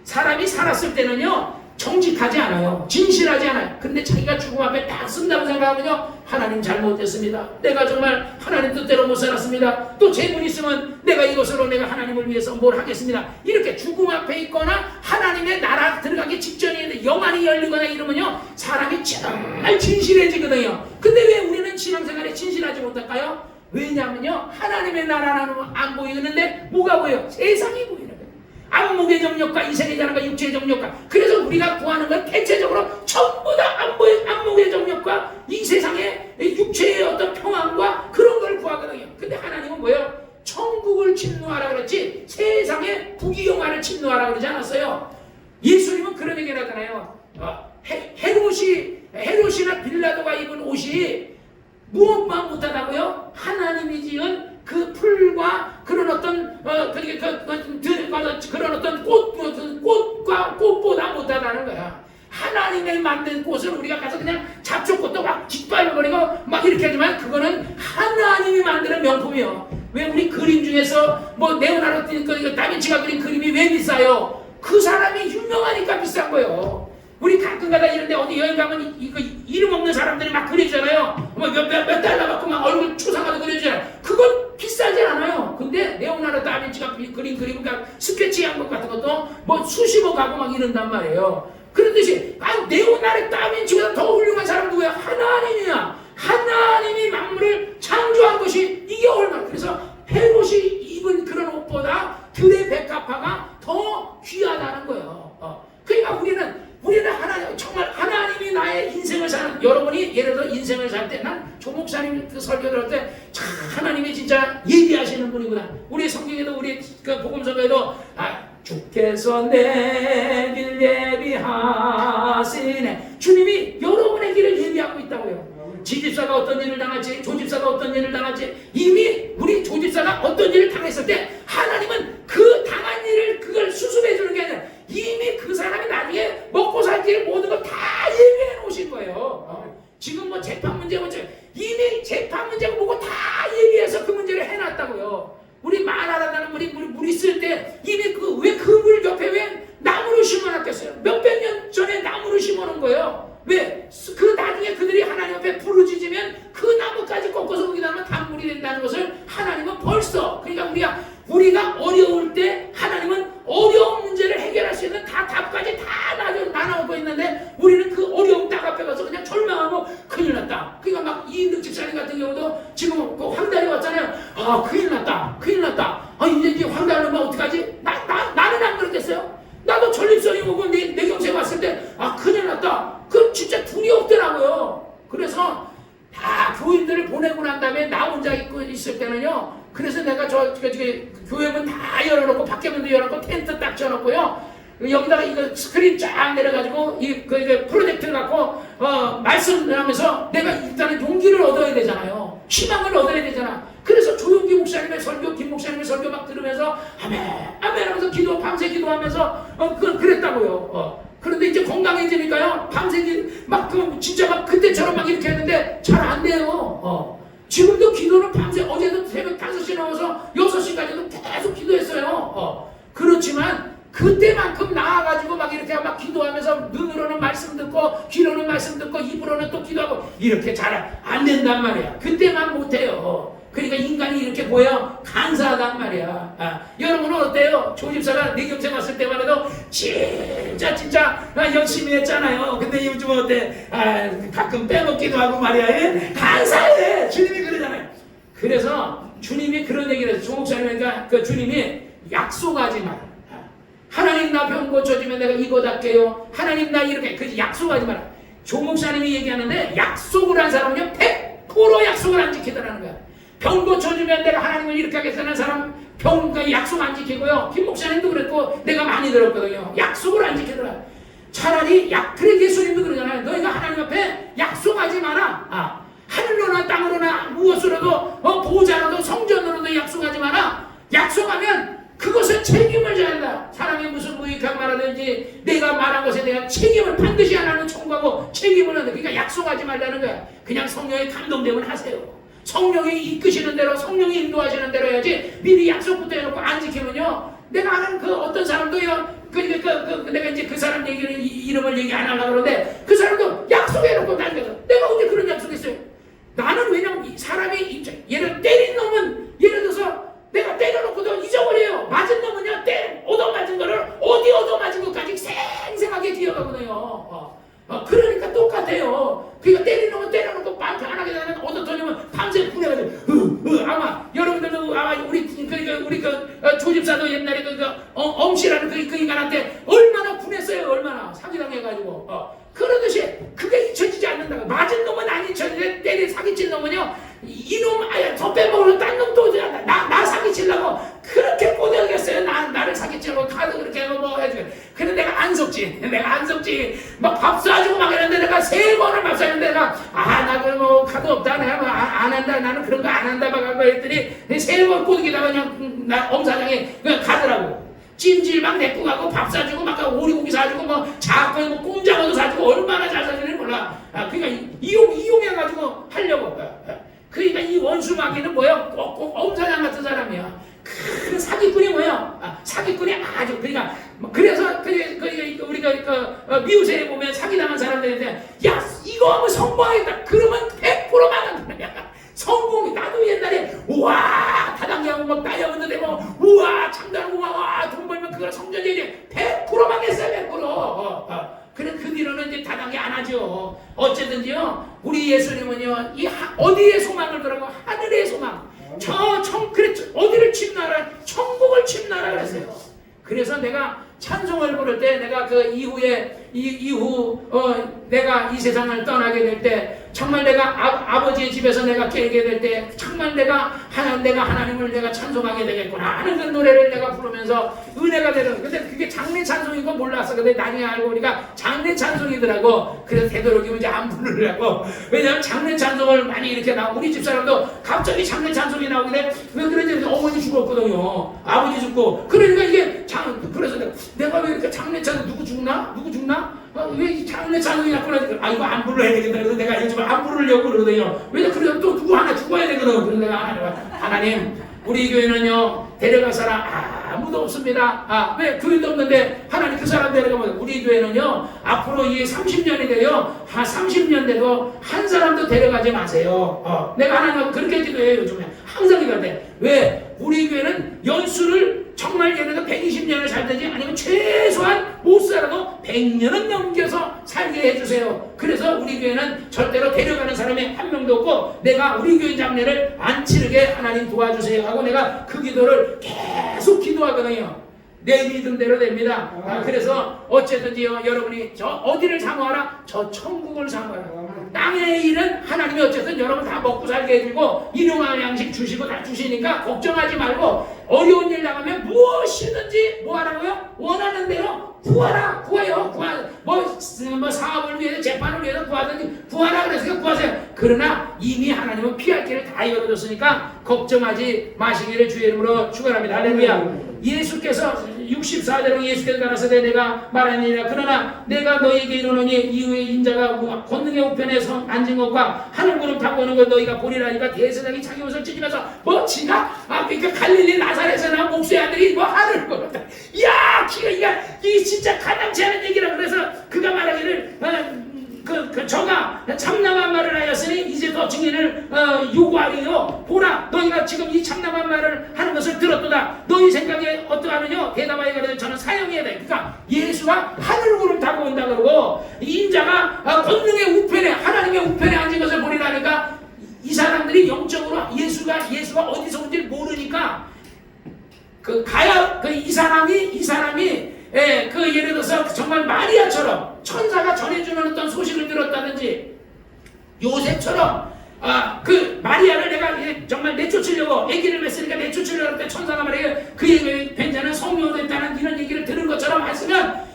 사람이 살았을 때는요 정직하지 않아요. 진실하지 않아요. 근데 자기가 죽음 앞에 딱 쓴다고 생각하면요, 하나님 잘못됐습니다. 내가 정말 하나님 뜻대로 못 살았습니다. 또 재물 있으면 내가 이것으로 내가 하나님을 위해서 뭘 하겠습니다. 이렇게 죽음 앞에 있거나 하나님의 나라 들어가기 직전에 영안이 열리거나 이러면요 사람이 정말 진실해지거든요. 근데 왜 우리는 신앙생활에 진실하지 못할까요? 왜냐하면요 하나님의 나라는 안 보이는데 뭐가 보여요? 세상이 보이는 거예요. 안목의 정욕과 이생의 자랑과 육체의 정욕과. 그래서 우리가 구하는 건 대체적으로 전부 다 안목의 정욕과 이 세상의 육체의 어떤 평안과 그런 걸 구하거든요. 근데 하나님은 뭐예요? 천국을 침노하라 그랬지 세상의 부귀영화를 침노하라 그러지 않았어요. 예수님은 그런 얘기를 하잖아요. 헤롯이나 빌라도가 입은 옷이 무엇만 못하다고요? 하나님이 지은 그 풀과 그런 어떤 그런 어떤 꽃과 꽃보다 못하다는 거야. 하나님의 만든 꽃을 우리가 가서 그냥 잡초꽃도 막 짓밟아버리고 막 이렇게 하지만 그거는 하나님이 만드는 명품이요. 왜 우리 그림 중에서 뭐 레오나르도 다빈치가 그린 그림이 왜 비싸요? 그 사람이 유명하니까 비싼 거예요. 우리 가끔가다 이런데 어디 여행 가면 이름 없는 사람들이 막 그리잖아요. 몇 달러 받고 막 얼굴 초상화도 그려주잖아요. 그건 비싸지 않아요. 근데 레오나르도 다빈치가 그린 그림, 그러니까 스케치한 것 같은 것도 뭐 수십억 가고 막 이런단 말이에요. 그렇듯이 레오나르도 다빈치보다 더 훌륭한 사람 누구야? 하나님이야. 하나님이 만물을 창조한 것이 이게 얼마나. 그래서 헤롯이 입은 그런 옷보다 들의 백합화가 더 귀하다는 거예요. 그러니까 우리는 하나님, 정말 하나님이 나의 인생을 사는, 여러분이 예를 들어 인생을 살 때, 난 조 목사님 그 설교를 할 때 참 하나님이 진짜 예비하시는 분이구나. 우리 성경에도 우리 그 복음서에도 주께서 내 길 예비하시네. 주님이 여러분의 길을 예비하고 있다고요. 지집사가 어떤 일을 당할지, 조집사가 어떤 일을 당할지, 이미 우리 조집사가 어떤 일을 당했을 때 하나님은 그 당한 일을 그걸 수습해 주는 게 아니라 이미 그 사람이 나중에 먹고 살 길 모든 거 다 예비해 놓으신 거예요. 지금 뭐 재판 문제 이미 재판 문제가 뭐고 다 예비해서 그 문제를 해놨다고요. 우리 말하라는 물 있을 때 이미 왜 그 물 옆에 왜 나무를 심어놨겠어요? 몇백 년 전에 나무를 심어놓은 거예요. 왜? 그 나중에 그들이 하나님 앞에 부르짖으면 그 나무까지 꺾어서 거기다 하면 단물이 된다는 것을 하나님은 벌써, 그러니까 우리가 어려울 때 하나님은 어려운 문제를 해결할 수 있는 답까지 다 나눠오고 있는데 우리는 그 어려움 딱 앞에 가서 그냥 절망하고 큰일 났다. 그러니까 막 이인득 집사님 같은 경우도 지금 그 황달이 왔잖아요. 큰일 났다. 이제 황달은 뭐 어떡하지? 나는 안 그랬겠어요? 나도 전립선이 오고 내 경생 왔을 때 큰일 났다. 그 진짜 둘이 없더라고요. 그래서 다 교인들을 보내고 난 다음에 나 혼자 있을 때는요. 그래서 내가 교회문 다 열어놓고 밖에 문도 열어놓고 텐트 딱 쳐놓고요. 여기다가 이거 스크린 쫙 내려가지고 그 프로젝트를 갖고 말씀을 하면서 내가 일단은 용기를 얻어야 되잖아요. 희망을 얻어야 되잖아. 그래서 조용기 목사님의 설교, 김 목사님의 설교 막 들으면서 아멘 하면서 밤새 기도하면서 그랬다고요. 그런데 이제 건강해지니까요. 밤새 진짜 막 그때처럼 막 이렇게 했는데 잘 안 돼요. 지금도 기도는 밤새, 어제도 새벽 5시에 나와서 6시까지도 계속 기도했어요. 그렇지만 그때만큼 나와가지고 막 이렇게 막 기도하면서 눈으로는 말씀 듣고 귀로는 말씀 듣고 입으로는 또 기도하고 이렇게 잘 안 된단 말이야. 그때만 못해요. 그러니까 인간이 이렇게 보여 간사하단 말이야. 여러분은 어때요? 조집사가 내 곁에 왔을 때만 해도 진짜 열심히 했잖아요. 근데 요즘 어때? 가끔 빼먹기도 하고 말이야. 간사해. 주님이 그러잖아요. 그래서 주님이 그런 얘기를 해서 조목사님이니까 그 주님이 약속하지 마라. 하나님 나 병 고쳐주면 내가 이거 닦게요. 하나님 나 이렇게 약속하지 마라. 조목사님이 얘기하는데 약속을 한 사람은요 100% 약속을 안 지키더라는 거야. 병 고쳐주면 내가 하나님을 이렇게 하겠다는 사람 약속 안 지키고요. 김 목사님도 그랬고 내가 많이 들었거든요. 약속을 안 지키더라. 차라리 그래 예수님도 그러잖아요. 너희가 하나님 앞에 약속하지 마라. 하늘로나 땅으로나 무엇으로도 보호자로도 성전으로도 약속하지 마라. 약속하면 그것을 책임을 져야 한다. 사람이 무슨 무익한 말하든지 내가 말한 것에 대한 책임을 반드시 하나는 청구하고 책임을 한다. 그러니까 약속하지 말라는 거야. 그냥 성령의 감동되면 하세요. 성령이 이끄시는 대로 성령이 인도하시는 대로 해야지 미리 약속부터 해놓고 안 지키면요. 내가 아는 그 어떤 사람도요. 내가 이제 그 사람 얘기를 이름을 얘기 안 하려고 그러는데 그 사람도 약속해놓고 다니면서 내가 언제 그런 약속했어요? 나는 왜냐면 사람이 얘를 때린 놈은 예를 들어서 내가 때려놓고도 잊어버려요. 맞은 놈은요, 얻어맞은 거를 어디 얻어맞은 것까지 생생하게 기억하거든요. 그러니까 똑같아요. 그러니까 때린 놈은 때려놓고 마음 편안하게 다니면 얻어터리면 밤새 분해가지고 아마 여러분들도 아마 우리 조집사도 옛날에 엄씨라는 그 인간한테 얼마나 분했어요. 얼마나 사기당해가지고 그러듯이 그게 잊혀지지 않는다고. 맞은 놈은 안 잊혀지는데 때린 사기친 놈은요. 이놈 더 빼먹으러 딴 놈도 나 사기치려고 그렇게 꼬들겠어요. 나를 사기치려고 카드 그렇게 하고 뭐 해주고. 근데 내가 안 속지. 막 밥 쏴주고 막 이랬는데 내가 3번을 밥 쏴줬는데 내가 나 그럼 뭐 카드 없다. 내가 뭐 안 한다. 나는 그런 거 안 한다. 막 했더니 3번 꼬드기다가 그냥 엄사장이 그냥 가더라고. 찜질방 내고 가고 밥 사주고 막 오리고기 사주고 뭐 작고 뭐 꼼장어도 사주고 얼마나 잘 사주는지 몰라. 그러니까 이용해가지고 하려고. 그러니까 이 원수 마귀는 뭐야? 꼭 엄사장 같은 사람이야. 그 사기꾼이 뭐야? 사기꾼이 아주 그러니까 그래서 우리가 미우새에 보면 사기당한 사람들인데 야 이거 하면 성공하겠다. 그러면 100% 망한다. 성공이 나도 옛날에 우와 다단계하고 막 다이아몬드 되고 우와 창단하고 돈 벌면 그걸 성전이지 100% 망했어요. 100%. 그래 그 뒤로는 이제 다단계 안 하죠. 어쨌든지요 우리 예수님은요 어디에 소망을 두라고? 하늘의 소망. 그래 어디를 침나라? 천국을 침나라 그랬어요. 그래서 내가 찬송을 부를 때 내가 그 이후 내가 이 세상을 떠나게 될 때 정말 내가 아버지의 집에서 내가 깨게 될 때 정말 내가 하나님을 내가 찬송하게 되겠구나 하는 그 노래를 내가 부르면서 은혜가 되는. 근데 그게 장례 찬송인 거 몰랐어. 근데 나중에 알고 보니까 장례 찬송이더라고. 그래서 되도록이면 이제 안 부르려고. 왜냐면 장례 찬송을 많이 이렇게 우리 집 사람도 갑자기 장례 찬송이 나오길래 왜 그러지? 어머니 죽었거든요. 아버지 죽고. 그러니까 이게 그래서 내가 왜 이렇게 장례 찬송 누구 죽나? 왜 장례 찬송이 자꾸 나니까 이거 안 불러야 되겠다. 그래서 내가 요즘 안 부르려고 그러거든요. 왜냐 그래서 또 누구 하나 죽어야 되거든. 그래서 내가 하나님 우리 교회는요 데려갈 사람 아무도 없습니다. 왜 교회도 없는데 하나님 그 사람 데려가면 우리 교회는요 앞으로 이 30년이 돼요. 30년 돼도 한 사람도 데려가지 마세요. 내가 하나님하고 그렇게 기도해요. 요즘에 항상 기도하는데 왜 우리 교회는 연수를 정말 예를 들어 120년을 살든지 아니면 최소한 못 살아도 100년은 넘겨서 살게 해주세요. 그래서 우리 교회는 절대로 데려가는 사람이 한 명도 없고 내가 우리 교회 장례를 안 치르게 하나님 도와주세요 하고 내가 그 기도를 계속 기도하거든요. 내 믿음대로 됩니다. 그래서 어쨌든지요 여러분이 저 어디를 사모하라? 저 천국을 사모하라. 땅의 일은 하나님이 어쨌든 여러분 다 먹고 살게 해주고 일용할 양식 주시고 다 주시니까 걱정하지 말고 어려운 일 나가면 무엇이든지 뭐 하라고요? 원하는 대로 구해요. 뭐 사업을 위해서 재판을 위해서 구하든지 구하라 그랬으니까 구하세요. 그러나 이미 하나님은 피할 길을 다 열어줬으니까 걱정하지 마시기를 주의 이름으로 축원합니다. 할렐루야. 예수께서 64절에 예수께서 가라사대 내가 말하니라. 그러나 내가 너희에게 이르노니 이후에 인자가 권능의 우편에 앉은 것과 하늘구름 타고 오는 걸 너희가 보리라니까. 대제사장이 자기 옷을 찢으면서 뭐 지가 그러니까 갈릴리 나사렛에 나온 목수의 아들이 뭐 하늘 걸었다. 이야 이 진짜 가당치 않은 얘기라. 그래서 그가 말하기를 저가 참남한 말을 하였으니 이제 더 증인을 요구하리요. 보라 너희가 지금 이 참남한 말을 하는 것을 들었도다. 너희 생각에 어떠하느냐? 대답하여 가로되 저는 사형해야 돼. 그러니까 예수가 하늘구름 타고 온다 그러고 인자가 권능의 우편에 하나님의 우편에 앉은 것을 보리라니까 이 사람들이 영적으로 예수가 어디서 온지 모르니까 이 사람이 예를 들어서 정말 마리아처럼 천사가 전해주는 어떤 소식을 들었다든지 요셉처럼 마리아를 내가 정말 내쫓으려고 아기를 맺으니까 내쫓으려고 할 때 천사가 말해요. 그의 배자는 성령으로 됐다는 이런 얘기를 들은 것처럼 했으면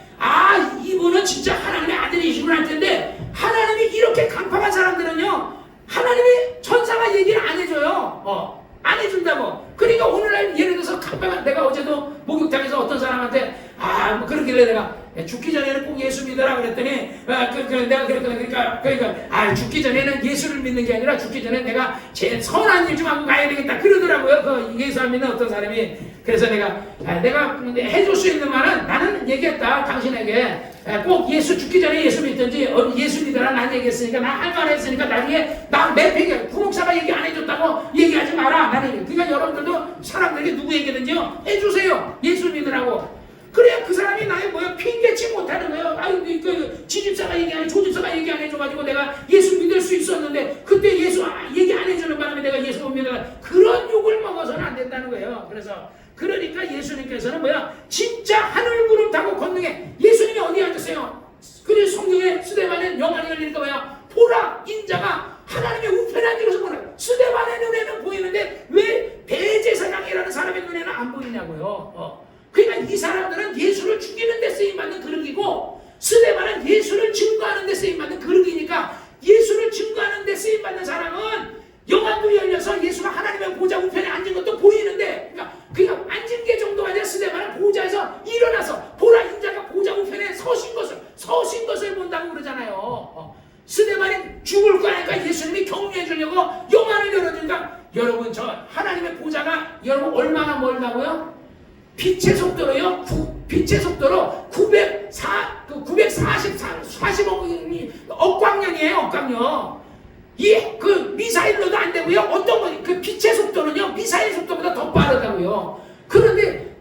이분은 진짜 하나님의 아들이시구나 할 텐데, 하나님이 이렇게 강팍한 사람들은요, 하나님이 천사가 얘기를 안 해줘요. 안 해준다고. 그러니까 오늘날 예를 들어서 강팍한, 내가 어제도 목욕탕에서 어떤 사람한테 뭐 그러길래 내가 죽기 전에는 꼭 예수 믿어라 그랬더니 내가 그러니까 죽기 전에는 예수를 믿는 게 아니라 죽기 전에 내가 제일 선한 일 좀 하고 가야 되겠다 그러더라고요. 그 예수 안 믿는 어떤 사람이. 그래서 내가 해줄 수 있는 말은 나는 얘기했다. 당신에게 꼭 예수 죽기 전에 예수 믿든지 예수 믿어라 난 얘기했으니까 나 할 말 했으니까 나중에 내 폐기 구목사가 얘기 안 해줬다고 얘기하지 마라. 나는 그러니까 여러분들도 사람들에게 누구 얘기든지요 해주세요. 예수 믿으라고. 그래야 그 사람이 나의 핑계치 못하는 거예요. 지집사가 얘기 안 해, 조집사가 얘기 안 해줘가지고 내가 예수 믿을 수 있었는데 그때 예수 얘기 안 해주는 바람에 내가 예수 못 믿어라. 그런 욕을 먹어서는 안 된다는 거예요. 그러니까 예수님께서는 진짜 하늘 구름 타고 건너게. 예수님이 어디 앉으세요? 그래서 성경에 스데반의 영안이 열리니까 보라 인자가 하나님의 우편에 앉아서 보라. 스데반의 눈에는 보이는데 왜 대제사장이라는 사람의 눈에는 안 보이냐고요. 그러니까 이 사람들은 예수를 죽이는 데 쓰임받는 그릇이고, 스데반은 예수를 증거하는 데 쓰임받는 그릇이니까, 예수를 증거하는 데 쓰임받는 사람은 영안도 열려서 예수가 하나님의 보좌 우편에 앉은 것도 보이는데, 그러니까 앉은 게 정도가 아니라 스데반은 보좌에서 일어나서 보라 인자가 보좌 우편에 서신 것을 본다고 그러잖아요. 스데반이 죽을 거니까 예수님이 격려해 주려고 영안을 열어준다. 여러분, 저 하나님의 보좌가 여러분 얼마나 멀다고요? 빛의 속도로요. 빛의 속도로 40억 광년이에요. 억광년. 그 미사일로도 안 되고요. 어떤 거 그 빛의 속도는요 미사일 속도보다 더 빠르다고요. 그런데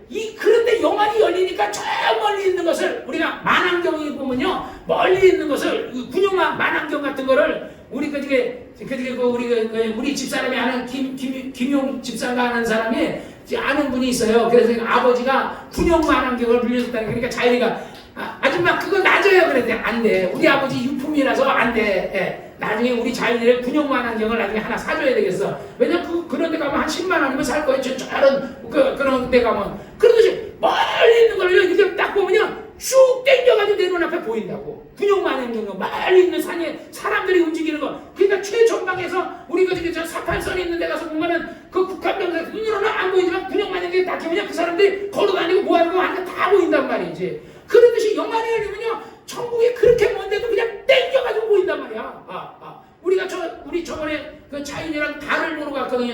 영안이 열리니까 저 멀리 있는 것을 우리가 만안경에 보면요 멀리 있는 것을 군용만 만안경 같은 거를 우리 우리 집사람이 아는 김용 집사가 아는 사람이 아는 분이 있어요. 그래서 아버지가 군용 만안경을 빌려줬다는. 그러니까 자기가 아줌마 그거 놔줘요. 그랬더니 안 돼. 우리 아버지 유품이라서 안 돼. 나중에 우리 자인이를 군용 만안경을 나중에 하나 사줘야 되겠어. 왜냐면 그런 데 가면 한 10만 원이면 살 거예요. 그런 데 가면. 그러듯이 멀리 있는 걸 이렇게 딱 보면요 쭉 땡겨가지고 내 눈앞에 보인다고. 군용 만안경 멀리 있는 산에 사람들이 움직이는 거. 그러니까 최전방에서 우리 저 사팔선이 있는 데 가서 보면은 그 북한병사 눈으로는 안 보이지만 군용 만안경이 딱 끼면 그 사람들이 걸어다니고 뭐하는 거 하는 거 다 보인단 말이지. 그러듯이 영안이 열리면요 천국이 그렇게 먼데도 그냥 땡겨가지고 보인단 말이야. 우리 저번에 그 자인이랑 달을 보러 갔거든요.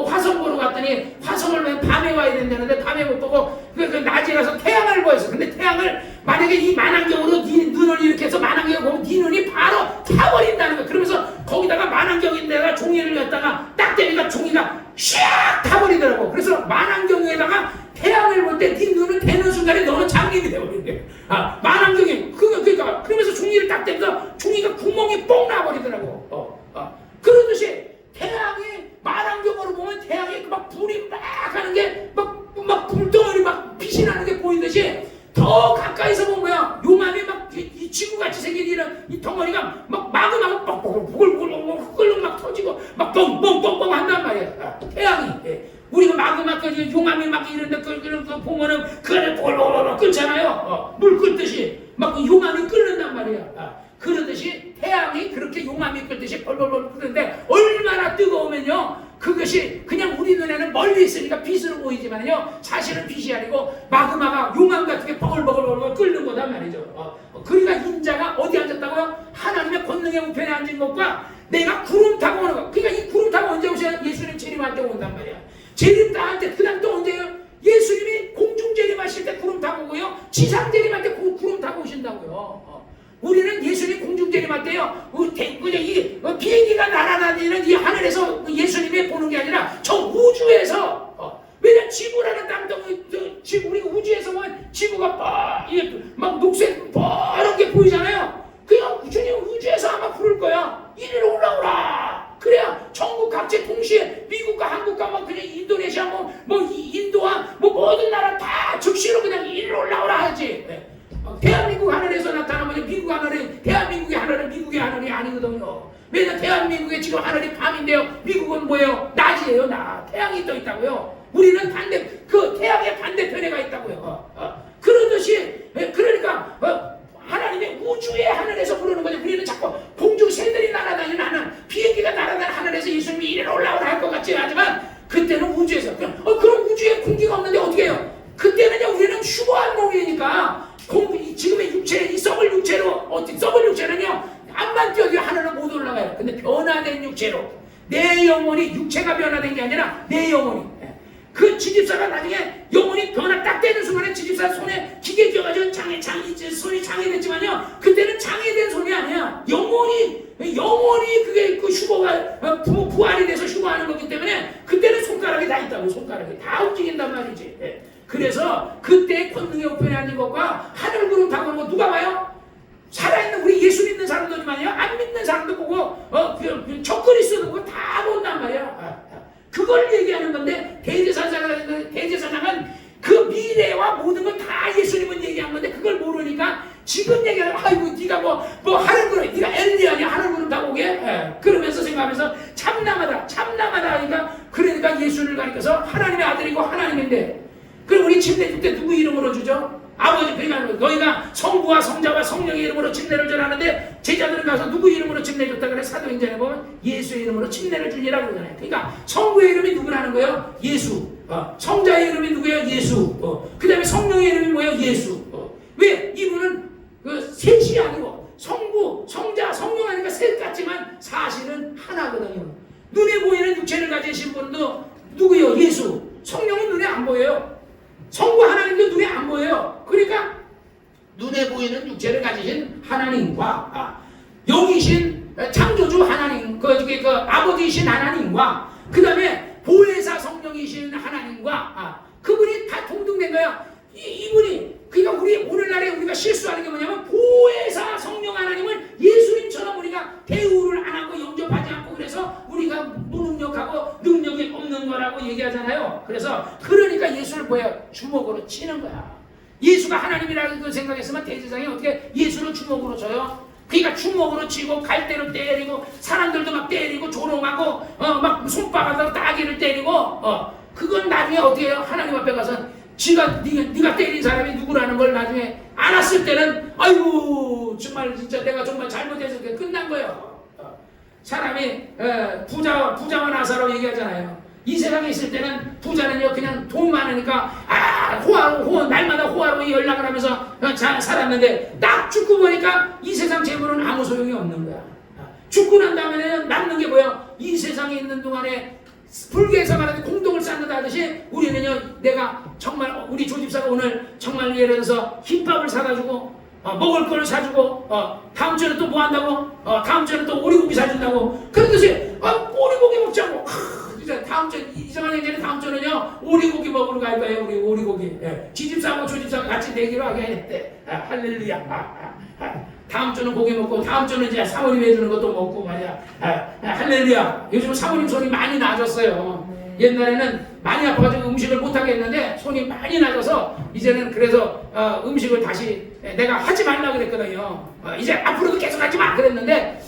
화성 보러 갔더니 화성을 왜 밤에 와야 된다는데 밤에 못 보고 그 낮에 가서 태양을 보였어. 근데 태양을 만약에 이 만안경으로 네 눈을 이렇게 해서 만안경을 보면 네 눈이 바로 타버린다는 거야. 그러면서 거기다가 만안경인데다가 종이를 였다가 딱 대니까 종이가 샥 타버리더라고. 그래서 만안경에다가 태양을 볼 때 네 눈을 대는 순간에 너는 장님이 되어버린대. 만안경이 그러니까 그러면서 종이를 딱 대면서 종이가 구멍이 뽕 나버리더라고. 그러듯이 태양이 만안경으로 보면 태양이 막 불이 막 하는 게 막 불덩어리 막 빛이 나는 게 보이듯이 더 가까이서 보면 뭐야 용암이 막 이 지구같이 생긴 이 덩어리가 막 마그마가 뽀글뽀글 막 터지고 막 뻥뻥뻥뻥 한단 말이야. 태양이. 우리가 마그마까지 용암이 막 이런데 보면은 그 안에 뽀글뽀글 끓잖아요. 물 끓듯이 막 용암이 끓는단 말이야. 그러듯이 태양이 그렇게 용암이 끓듯이 벌벌벌 끓는데 얼마나 뜨거우면요 그것이 그냥 우리 눈에는 멀리 있으니까 빛으로 보이지만요 사실은 빛이 아니고 마그마가 용암 같은 게 버글버글 끓는 거단 말이죠. 그러니까 인자가 어디 앉았다고요? 하나님의 권능의 우편에 앉은 것과 내가 구름 타고 오는 거. 그러니까 이 구름 타고 언제 오세요? 예수님 재림할 때 온단 말이야. 재림 다 할 때 그다음 또 언제요? 예수님이 공중 재림하실 때 구름 타고 오고요 지상 재림할 때 구름 타고 오신다고요. 우리는 예수님 공중재림할 때요, 이 비행기가 날아다니는 이 하늘에서 예수님이 보는 게 아니라 저 우주에서, 왜냐면 지구라는 땅덩이, 우리 우주에서 보면 지구가 막 녹색 뻔한 게 보이잖아요. 그냥 주님 우주에서 아마 부를 거야. 이리로 올라오라. 그래야 전국 각지 동시에 미국과 한국과 뭐 그냥 인도네시아 인도와 모든 나라 다 즉시로 그냥 이리로 올라오라 하지. 대한민국 하늘에서 나타나면 미국 하늘이 대한민국의 하늘은 미국의 하늘이 아니거든요. 왜냐면 대한민국의 지금 하늘이 밤인데요. 미국은 뭐예요? 낮이에요. 낮. 태양이 떠 있다고요. 우리는 그 태양의 반대편에 가 있다고요. 그러듯이 그러니까 하나님의 우주의 하늘에서 부르는 거죠. 우리는 자꾸 공중 새들이 날아다니는 하늘, 비행기가 날아다니는 하늘에서 예수님이 이리로 올라오라 할 것 같지 하지만 그때는 우주에서 그럼 우주에 공기가 없는데 어떻게 해요? 그때는요 우리는 휴거한 몸이니까 지금의 육체, 이 썩을 육체로 썩을 육체는요 암만 뛰어도 하늘로 못 올라가요. 근데 변화된 육체로 내 영혼이 육체가 변화된 게 아니라 내 영혼이 그 지집사가 나중에 영혼이 변화 딱 되는 순간에 지집사 손에 기계 껴가지고 손이 장애됐지만요 그때는 장애된 손이 아니야. 영혼이 그게 그 휴거가 부활이 돼서 휴거하는 거기 때문에 그때는 손가락이 다 있다고. 손가락이 다 움직인단 말이지. 그래서 그때 권능의 우편에 앉은 것과 하늘 구름 타고 오는 거 누가 봐요? 살아있는 우리 예수 믿는 사람들만요 안 믿는 사람도 보고 적그리 쓰는 거 다 본단 말이야. 그걸 얘기하는 건데 대제사장은 그 미래와 모든 걸 다 예수님은 얘기한 건데 그걸 모르니까 지금 얘기하면 아이고 네가 뭐 하늘 구름 네가 엘리야냐 하늘 구름 타고 오게 그러면서 생각하면서 참남하다 그러니까 예수를 가리켜서 하나님의 아들이고 하나님인데 그럼 우리 침례 줄 때 누구 이름으로 주죠? 아버지. 그러니까 너희가 성부와 성자와 성령의 이름으로 침례를 전하는데 제자들은 가서 누구 이름으로 침례 줬다 그래? 사도행전에 보면 예수의 이름으로 침례를 주니라고 그러잖아요. 그러니까 성부의 이름이 누구라는 거예요? 예수. 성자의 이름이 누구예요? 예수. 그 다음에 성령의 이름이 뭐예요? 예수. 왜? 이분은 셋이 아니고 성부, 성자, 성령 하니까 셋 같지만 사실은 하나거든요. 눈에 보이는 육체를 가지신 분도 누구예요? 예수. 성령은 눈에 안 보여요. 성부 하나님도 눈에 안 보여요. 그러니까 눈에 보이는 육체를 가지신 하나님과 영이신 창조주 하나님, 그 아버지이신 하나님과 그 다음에 보혜사 성령이신 하나님과 그분이 다 동등된 거야. 이분이 그러니까 우리 오늘날에 우리가 실수하는 게 뭐냐면 보혜사 성령 하나님을 예수님처럼 우리가 대우를 안 하고 영접하지 않고 그래서 우리가 무능력하고 능력이 없는 거라고 얘기하잖아요. 그러니까 예수를 뭐야 주먹으로 치는 거야. 예수가 하나님이라고 생각했으면 대제사장이 어떻게 예수를 주먹으로 쳐요? 그러니까 주먹으로 치고 갈대로 때리고 사람들도 막 때리고 조롱하고 막 손바닥으로 따귀를 때리고 그건 나중에 어떻게 해요? 하나님 앞에 가서 네가 때린 사람이 누구라는 걸 나중에 알았을 때는 아이고 정말 진짜 내가 정말 잘못해서 끝난 거예요. 사람이 부자와 나사로 얘기하잖아요. 이 세상에 있을 때는 부자는요 그냥 돈 많으니까 날마다 호화로 연락을 하면서 살았는데 딱 죽고 보니까 이 세상 재물은 아무 소용이 없는 거야. 죽고 난 다음에는 남는 게 뭐야? 이 세상에 있는 동안에 불교에서 말하는 공동을 쌓는다 하듯이 우리는요 내가 정말 우리 조집사가 오늘 정말 예를 들어서 흰밥을 사가지고 먹을 걸 사주고 다음 주에는 또 뭐 한다고? 다음 주에는 또 오리고기 사준다고 그러듯이 오리고기 먹자고 이제 다음 주 이정한 형제는 다음 주는요 오리고기 먹으러 갈 거예요. 우리 오리고기 지집사하고 조집사가 같이 내기로 하게 했대. 할렐루야. 다음 주는 고기 먹고 다음 주는 이제 사모님 해주는 것도 먹고 말이야. 할렐루야. 요즘 사모님 손이 많이 나아졌어요. 옛날에는 많이 아파가지고 음식을 못하게 했는데 손이 많이 나아져서 이제는 그래서 음식을 다시 내가 하지 말라 그랬거든요. 이제 앞으로도 계속 하지 마 그랬는데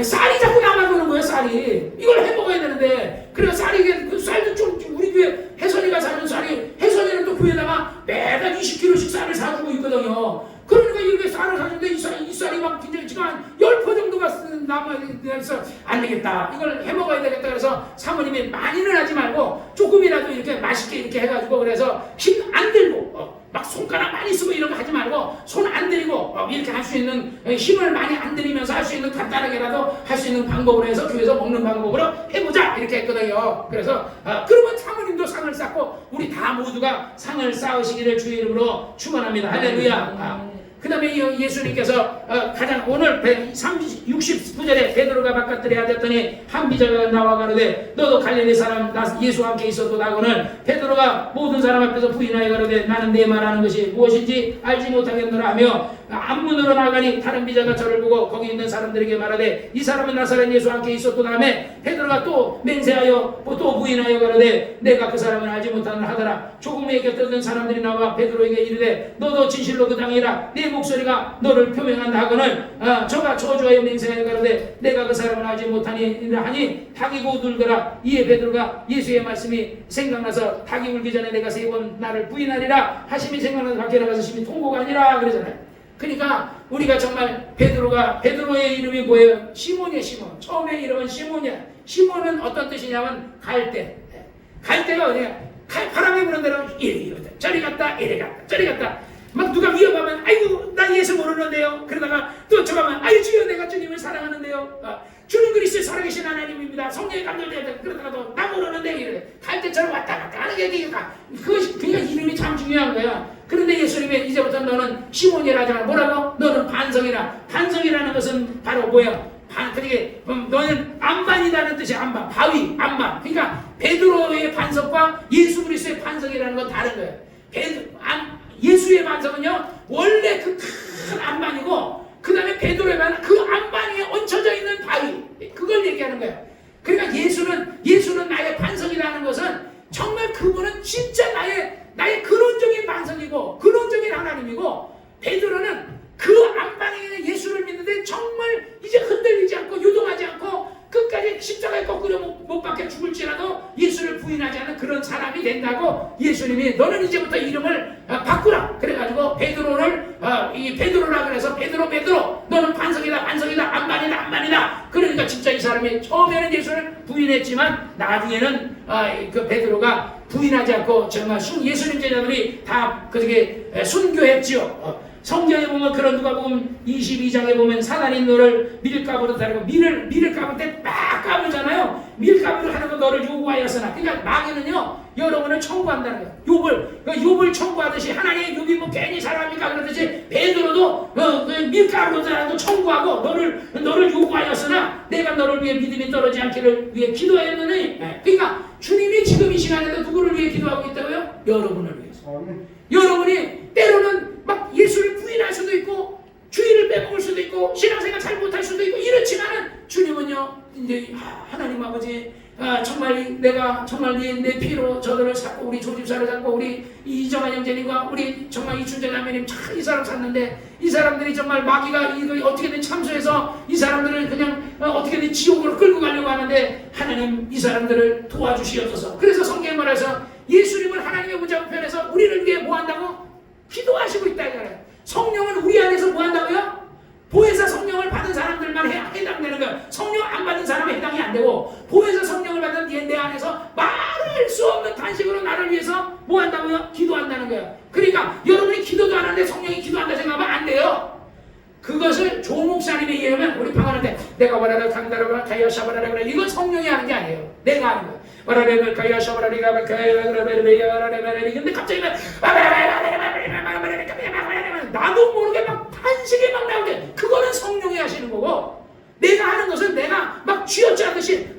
쌀이 자꾸 남아도는 거예요. 쌀이 이걸 해먹어야 되는데 그래서 쌀도 좀 우리 교회 혜선이가 사는 쌀이 혜선이는 또 교회에다가 매달 20kg씩 쌀을 사주고 있거든요. 그러니까 이렇게 쌀을 사주는데 이 쌀이 막 굉장히 지금 한 10% 정도가 남아서 안 되겠다. 이걸 해먹어야 되겠다. 그래서 사모님이 많이는 하지 말고 조금이라도 이렇게 맛있게 이렇게 해가지고 그래서 힘 안 들고 막 손가락 많이 쓰고 이런 거 하지 말고 손 안 들이고 이렇게 할 수 있는 힘을 많이 안 들이면서 할 수 있는 간단하게라도 할 수 있는 방법으로 해서 교회에서 먹는 방법으로 해보자 이렇게 했거든요. 그래서 그러면 사모님도 상을 쌓고 우리 다 모두가 상을 쌓으시기를 주의 이름으로 축원합니다. 할렐루야. 그 다음에 예수님께서 가장 오늘 69절에 베드로가 바깥들에 하셨더니 한 비자가 나와 가로되 너도 갈릴리 사람 예수와 함께 있어도 나고는 베드로가 모든 사람 앞에서 부인하여 가로되 나는 내 말하는 것이 무엇인지 알지 못하겠노라 하며 앞문으로 나가니 다른 비자가 저를 보고 거기 있는 사람들에게 말하되 이 사람은 나사렛 예수와 함께 있었도 다음에 베드로가 또 맹세하여 또 부인하여 가로되 내가 그 사람을 알지 못하는 하더라. 조금의 곁에 있는 사람들이 나와 베드로에게 이르되 너도 진실로 그 당이라 내 목소리가 너를 표명한다 하거늘 저가 저주하여 맹세하여 가로되 내가 그 사람을 알지 못하니 하니 닭이 곧 울더라. 이에 베드로가 예수의 말씀이 생각나서 닭이 울기 전에 내가 3번 나를 부인하리라 하심이 생각나서 밖에 나가서 심히 통곡 아니라 그러잖아요. 그러니까 우리가 정말 베드로의 이름이 뭐예요? 시몬이에요. 시몬. 처음에 이름은 시몬이야. 시몬은 어떤 뜻이냐면 갈대. 갈대가 어디야? 바람이 부는 대로 이리 갔다 저리 갔다 이리 갔다 저리 갔다. 막 누가 위협하면 아이고 나 예수 모르는데요. 그러다가 또 저가면 아이 주여 내가 주님을 사랑하는데요. 주는 그리스도의 살아계신 하나님입니다. 성령의 감동되다. 그러다가도 나 모르는데 이래 갈대처럼 왔다 갔다 하는 게 그것이 그러니까 이름이 참 중요한 거야. 그런데 예수님이 이제부터 너는 시몬이라 하잖아. 뭐라고? 너는 반성이라. 반성이라는 것은 바로 뭐야? 그러게 너는 안반이라는 뜻이 안반, 바위, 안반. 그러니까 베드로의 반석과 예수 그리스도의 반석이라는 건 다른 거예요. 예수의 반석은요 원래 그 큰 안반이고 그 다음에 베드로의 반은 그 안반 위에 얹혀져 있는 바위. 그걸 얘기하는 거예요. 그러니까 예수는 나의 반석이라는 것은 정말 그분은 진짜 나의 근원적인 반석이고 근원적인 하나님이고 베드로는 그 안방에 있는 예수를 믿는데 정말 이제 흔들리지 않고 유동하지 않고 끝까지 십자가에 거꾸로 못 박혀 죽을지라도 예수를 부인하지 않는 그런 사람이 된다고 예수님이 너는 이제부터 이름을 바꾸라. 그래가지고 베드로를 이 베드로라 그래서 베드로 너는 반석이다 안반이다. 그러니까 진짜 이 사람이 처음에는 예수를 부인했지만 나중에는 그 베드로가 부인하지 않고 정말 예수님 제자들이 다 그렇게 순교했지요. 성경에 보면 그런 누가복음 22장에 보면 사단이 너를 밀가부로 다루고 밀을 까불 때 막 까불잖아요. 밀가부를 하는 거 너를 요구하였으나 그러니까 마귀는요 여러분을 청구한다는 거예요. 욥을 청구하듯이 하나님 욥이 뭐 괜히 사랑합니까 그러듯이 베드로도 밀가부로 청구하고 너를 요구하였으나 내가 너를 위해 믿음이 떨어지지 않기를 위해 기도하였느니 그러니까 주님이 지금 이 시간에도 누구를 위해 기도하고 있다고요? 여러분을 위해서. 여러분이 때로는 막 예수를 부인할 수도 있고 주의를 빼먹을 수도 있고 신앙생활 잘 못할 수도 있고 이렇지만은 주님은요 이제 하나님 아버지 정말 내가 정말 내 피로 저들을 찾고 우리 조집사를 찾고 우리 이정환 형제님과 우리 정말 이춘재 자매님 참 이 사람 찾는데 이 사람들이 정말 마귀가 이거 어떻게든 참수해서 이 사람들을 그냥 어떻게든 지옥으로 끌고 가려고 하는데 하나님 이 사람들을 도와주시옵소서. 그래서 성경에 말해서 예수님을 하나님의 보좌우편에서 우리를 위해 뭐 한다고? 기도하시고 있다 이거예요. 성령은 우리 안에서 뭐 한다고요? 보혜사 성령을 받은 사람들만 해당되는 거예요. 성령 안 받은 사람은 해당이 안 되고 보혜사 성령을 받은 내 안에서 말할 수 없는 단식으로 나를 위해서 뭐 한다고요? 기도한다는 거예요. 그러니까 여러분이 기도도 안 하는데 성령이 기도한다 생각하면 안 돼요. 그것을 조 목사님에 의하면 우리 방언할 때 내가 와라라 강다라라 가야 샤바라라 그래 이건 성령이 하는 게 아니에요. 내가 하는 거예요. 와라라 가야 샤바라리가 근데 갑자기 나도 모르게 막 탄식이 막 나오게 그거는 성령이 하시는 거고 내가 하는 것은 내가 막 쥐어짜듯이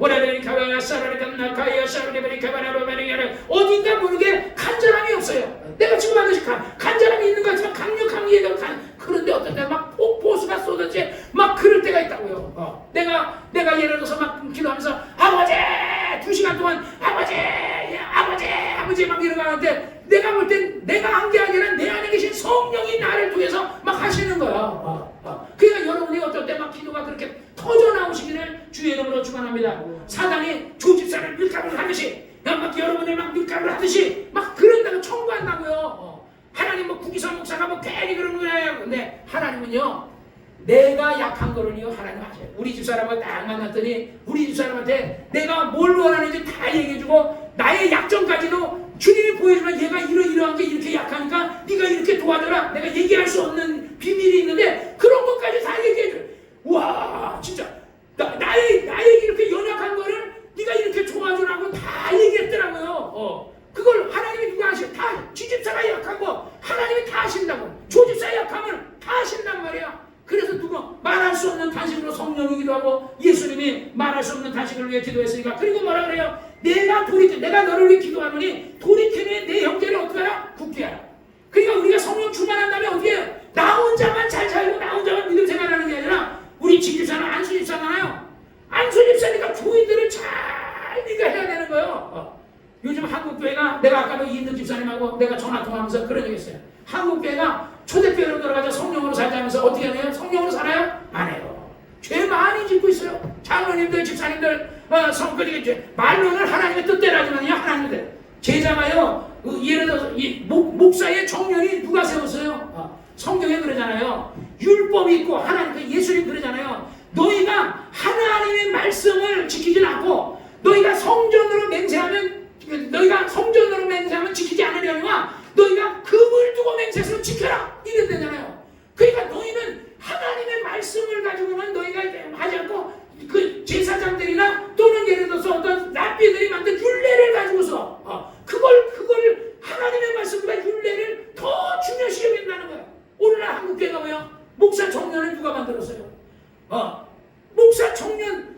어딘가 모르게 간절함이 없어요. 내가 지금 하듯이 간절함이 있는 것 같지만 강력한 이해가 그런데 어떤 때 막 폭포수가 쏟아지 막 그럴 때가 있다고요. 내가 예를 들어서 막 기도하면서 아버지 2시간 동안 아버지 막 이러가는데 내가 볼 땐 내가 한 게 아니라 내 안에 계신 성령이 나를 통해서 막 하시는 거야. 그러니까 여러분이 어떨 때 막 기도가 그렇게 터져 나오시기를 주의 이름으로 축원합니다. 사단이 조집사를 밀가루를 하듯이 막 여러분을 막 밀가루를 하듯이 막 그런다고 청구한다고요. 하나님 뭐 구기선 목사가 뭐 괜히 그러는 거예요. 근데 하나님은요 내가 약한 거를요 하나님 하셔요. 우리 집사람과 딱 만났더니 우리 집사람한테 내가 뭘 원하는지 다 얘기해주고 나의 약점까지도 주님이 보여주면 얘가 이러한 게 이렇게 약하니까 네가 이렇게 도와줘라. 내가 얘기할 수 없는 비밀이 있는데 그런 것까지 다 얘기해줘요. 와 진짜 나의 이렇게 연약한 거를 네가 이렇게 도와주라고 다 얘기했더라고요. 그걸 하나님이 누가 하셔? 다 지집사가 약한 거 하나님이 다 하신다고. 조집사 약함을 다 하신단 말이야. 그래서 누가 말할 수 없는 탄식으로 성령이기도 하고 예수님이 말할 수 없는 탄식을 위해 기도했으니까 그리고 뭐라 그래요? 내가 너를 위해 기도하노니 돌이키니 내 형제를 어떻게 하라? 굳게 하라. 그러니까 우리가 성령 충만한 다음에 어떻게 해요? 나 혼자만 잘 살고 나 혼자만 믿음 생활하는 게 아니라 우리 집사는 안수 집사잖아요. 안수 집사니까 교인들을 잘 네가 해야 되는 거예요. 요즘 한국교회가 내가 아까도 이인득 집사님하고 내가 전화통화하면서 그런 얘기 했어요. 한국교회가 초대교회로 돌아가자 성령으로 살자면서 어떻게 하나요? 성령으로 살아요? 안 해요. 죄 많이 짓고 있어요. 장로님들, 집사님들, 말로는 하나님의 뜻대로 하지만요, 하나님들. 제자가요, 예를 들어서 목사의 청년이 누가 세웠어요? 성경에 그러잖아요. 율법이 있고 하나님, 예수님 그러잖아요. 너희가 하나님의 말씀을 지키지 않고 너희가 성전으로 맹세하면 지키지 않으려니와 너희가 금을 두고 맹세해서 지켜라 이랬잖아요. 그러니까 너희는 하나님의 말씀을 가지고는 너희가 하지 않고 그 제사장들이나 또는 예를 들어서 어떤 랍비들이 만든 율례를 가지고서 그걸 하나님의 말씀보다 율례를 더 중요시 여긴다는 거야. 오늘날 한국교회가 뭐야? 목사 청년을 누가 만들었어요? 목사 청년을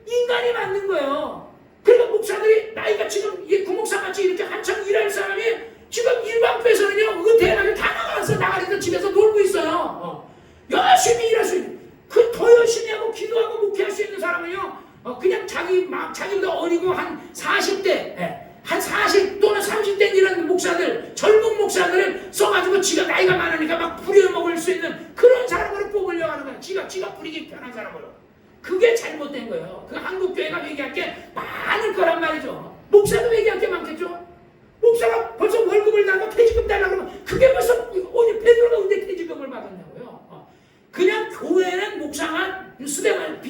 인간이 만든 거예요. 그러니까 목사들이 나이가 지금 구목사같이 이렇게 한참 일할 사람이 지금 일반교회에서는요 은퇴해가지고 다 나가서 집에서 놀고 있어요. 열심히 일할 수 있는 더 열심히 하고 기도하고 목회할 수 있는 사람은요 그냥 자기보다 어리고 한 40대 한 40 또는 30대 이런 목사들, 젊은 목사들을 써가지고 지가 나이가 많으니까 막 부려먹을 수 있는 그런 사람으로 뽑으려고 하는 거야. 지가 부리기 편한 사람으로. 그게 잘못된 거예요. 그 한국교회가 얘기할 게 많을 거란 말이죠. 목사도 얘기할 게 많겠죠. 목사가 벌써 월급을 달고 퇴직금 달라고 그러면 그게 벌써 베드로가 언제 퇴직금을 받았냐고요. 그냥 교회는 목사가 스데반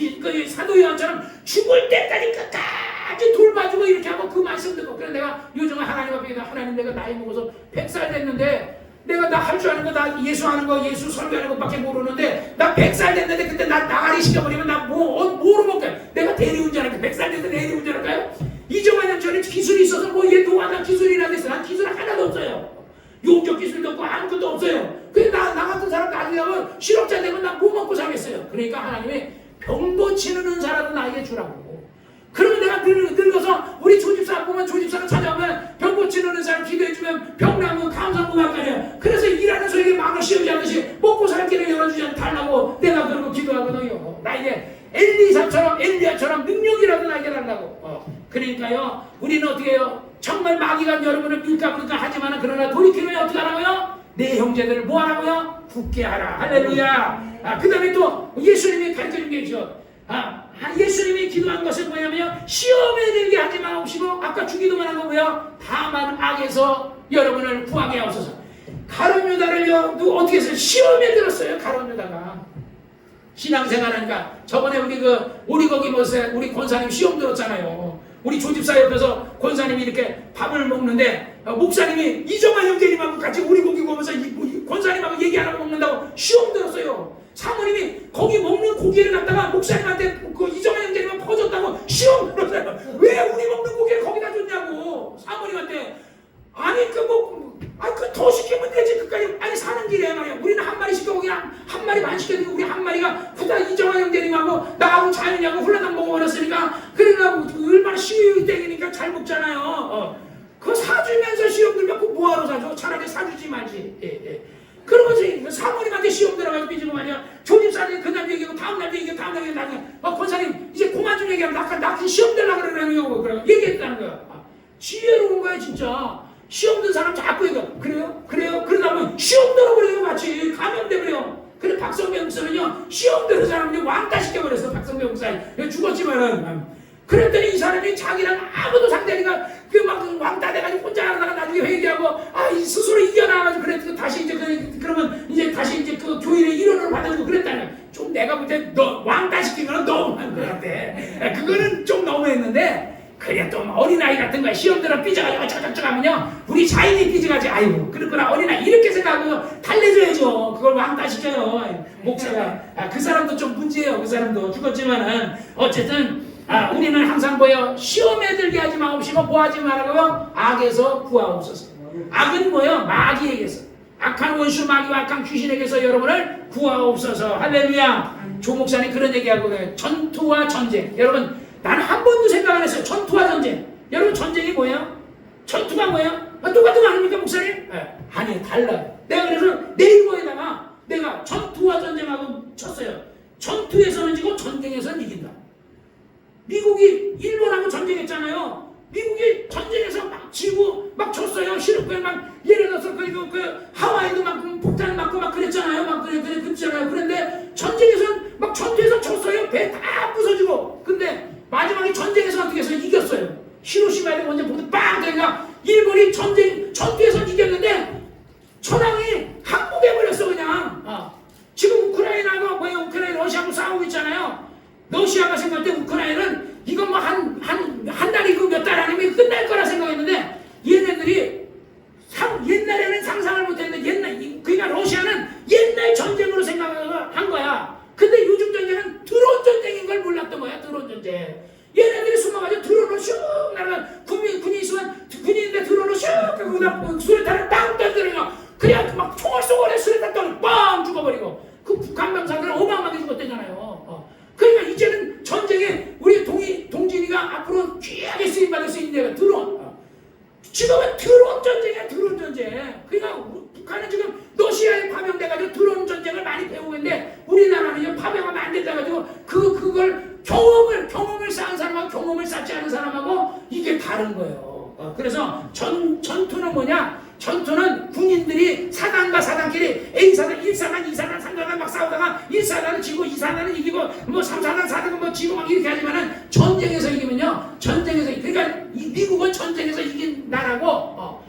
사도 요한처럼 죽을 때까지 끝까지 돌봐주고 이렇게 하고 그 말씀 듣고. 그래서 내가 요즘에 하나님 앞에 하나님 내가 나이 먹어서 100살 됐는데 내가 나 할 줄 아는 거 나 예수 하는 거 예수 설교하는 것밖에 모르는데 나 100살 됐는데 그때 나 나가리 시켜버리면 나 뭐로 먹게? 내가 대리운전할게. 100살 돼서 대리운전할까요? 이정환 형처럼 기술이 있어서 얘 노화나 기술이나 됐어. 난 기술 하나도 없어요. 용접 기술도 없고 아무것도 없어요. 그래 나 같은 사람 나중에 하면 실업자 되면 나 뭐 먹고 살겠어요. 그러니까 하나님이 병 고치는 사람은 나에게 주라고. 그러면 내가 늙어서 우리 조집사 보면 조집사를 찾아오면 병 고치는 사람 기도해주면 병 나면 감사하고 갈 거예요. 그래서 일하는 소에게 마음을 씌우지 않듯이 먹고 살 길을 열어주지 달라고 내가 그러고 기도하거든요. 나에게 엘리야처럼 능력이라도 나에게 달라고. 그러니까요 우리는 어떻게 해요? 정말 마귀가 여러분을 밀까 하지만 그러나 돌이키면 어떻게 하라고요? 내 형제들을 뭐 하라고요? 굳게 하라. 할렐루야. 그 다음에 또 예수님이 가르쳐준 게 있죠. 예수님이 기도한 것은 뭐냐면요, 시험에 들게 하지 마옵시고, 아까 주기도만 한 거고요, 다만 악에서 여러분을 구하게 하옵소서. 가룟 유다를요 누구 어떻게 했어요? 시험에 들었어요. 가룟 유다가 신앙생활하니까. 저번에 우리 거기 우리 권사님 시험 들었잖아요. 우리 조집사 옆에서 권사님이 이렇게 밥을 먹는데 목사님이 이정환 형제님하고 같이 우리 고기 보면서 권사님하고 얘기 안 하고 먹는다고 시험 들었어요. 사모님이 거기 먹는 고기를 갖다가 목사님한테 이정환 형제님만 퍼줬다고 시험 들었어요. 왜 우리 먹는 고기를 거기다 줬냐고 사모님한테. 아니 더 시키면 되지. 끝까지 아니 사는 길에 말이야. 우리는 한 마리 시켜 그냥 한 마리 반 시켜도 우리 한 마리가 후다 이정환 형제님하고 나하고 자연이하고 훌라당 먹어버렸으니까 그러니까 얼마나 시댁이니까 잘 먹잖아요. 그거 사주면서 시험 들면 그거 뭐하러 사줘? 차라리 사주지 말지. 그러면서 사모님한테 시험 들어가지고 삐지고 말이야. 조집사님 그날 얘기하고 다음날 얘기하고 다음날 얘기하고 나중에 권사님 이제 그만 좀 얘기하면 나 시험 들려고 그러냐고 그래 얘기했다는 거야. 지혜로운 거야 진짜. 시험 든 사람 자꾸 얘기해. 그래요? 그러다 보면 시험 들어버려요. 마치 감염돼버려요. 그래 박성명 목사는요 시험 들은 사람을 왕따 시켜버렸어. 박성명 목사 죽었지만은. 그랬더니 이 사람이 자기랑 아무도 상대니까 막 왕따 돼가지고 혼자 하다가 나중에 회개하고 스스로 이겨나가지고 그랬더니 다시 그러면 다시 그 교인의 일원으로 받아주고 그랬다면 좀 내가 볼 때 너 왕따 시킨 거는 너무한 것 같아. 그거는 좀 너무했는데. 그래 또 어린아이 같은 거야. 시험 들어 삐져가지고 쩌쩌쩌 하면요 우리 자인이 삐져가지 아이고 그렇구나 어린아이 이렇게 생각하고 달래줘야죠. 그걸 왕따 시켜요 목사가. 그 사람도 좀 문제예요. 그 사람도 죽었지만은 어쨌든 우리는 항상 뭐예요? 시험에 들게 하지 마옵시고 뭐 하지 말라고요? 악에서 구하옵소서. 악은 뭐예요? 마귀에게서, 악한 원수 마귀와 악한 귀신에게서 여러분을 구하옵소서. 할렐루야. 조 목사님 그런 얘기하고 그래요. 전투와 전쟁. 여러분 나는 한 번도 생각 안 했어요. 전투와 전쟁. 여러분 전쟁이 뭐예요? 전투가 뭐예요? 똑같은 거 아닙니까 목사님? 아니 달라요. 내가 그래서 네이버에다가 내가 전투와 전쟁하고 쳤어요. 전투에서는 지고 전쟁에서는 이긴다. 미국이 일본하고 전쟁했잖아요. 미국이 전쟁에서 막 지구 막 쳤어요. 실업을 막 예를 들어서 그 하와이도 막 폭탄 맞고 막 그랬잖아요. 막 그랬잖아요. 그런데 전쟁에서는 막 전투에서 쳤어요. 배 다 부서지고. 근데 마지막에 전쟁에서 어떻게 해서 이겼어요. 히로시마에 먼저 보도 빵 되니까 일본이 전투에서 이겼는데 천황이 항복해 버렸어 그냥. 지금 우크라이나가 뭐예요? 우크라이나 러시아하고 싸우고 있잖아요. 러시아가 생각할 때 우크라이나는 이거 뭐 한 달이 몇 달 아니면 끝날 거라 생각했는데 얘네들이 옛날에는 상상을 못했는데 그러니까 러시아는 옛날 전쟁으로 생각한 거야. 근데 요즘 전쟁은 드론 전쟁인 걸 몰랐던 거야. 드론 전쟁. 얘네들이 숨어가지고 드론으로 슉 날아가 군인이 있으면 군인인데 드론으로 슉 거기다 수류탄을 빵 던지는 그냥 막 총을 쏘고 수류탄 떨어 빵 죽어버리고 그 북한 병사들은 어마어마하게 죽었대잖아요. 그러니까 이제는 전쟁에 우리 동진이가 앞으로 귀하게 쓰임받을 수 있는 데가 드론. 지금은 드론 전쟁이야. 드론 전쟁. 그러니까 북한은 지금 러시아에 파병돼가지고 드론 전쟁을 많이 배우고 있는데 우리나라는 파병하면 안 된다가지고 그걸 경험을 쌓은 사람하고 경험을 쌓지 않은 사람하고 이게 다른 거예요. 그래서 전투는 뭐냐? 전투는 군인들이 사단과 사단끼리 A사단, 1사단, 2사단, 3사단 막 싸우다가 1사단은 지고 2사단은 이기고 뭐 3사단, 4사단 뭐 지고 막 이렇게 하지만은 전쟁에서 이기면요. 그러니까 미국은 전쟁에서 이긴 나라고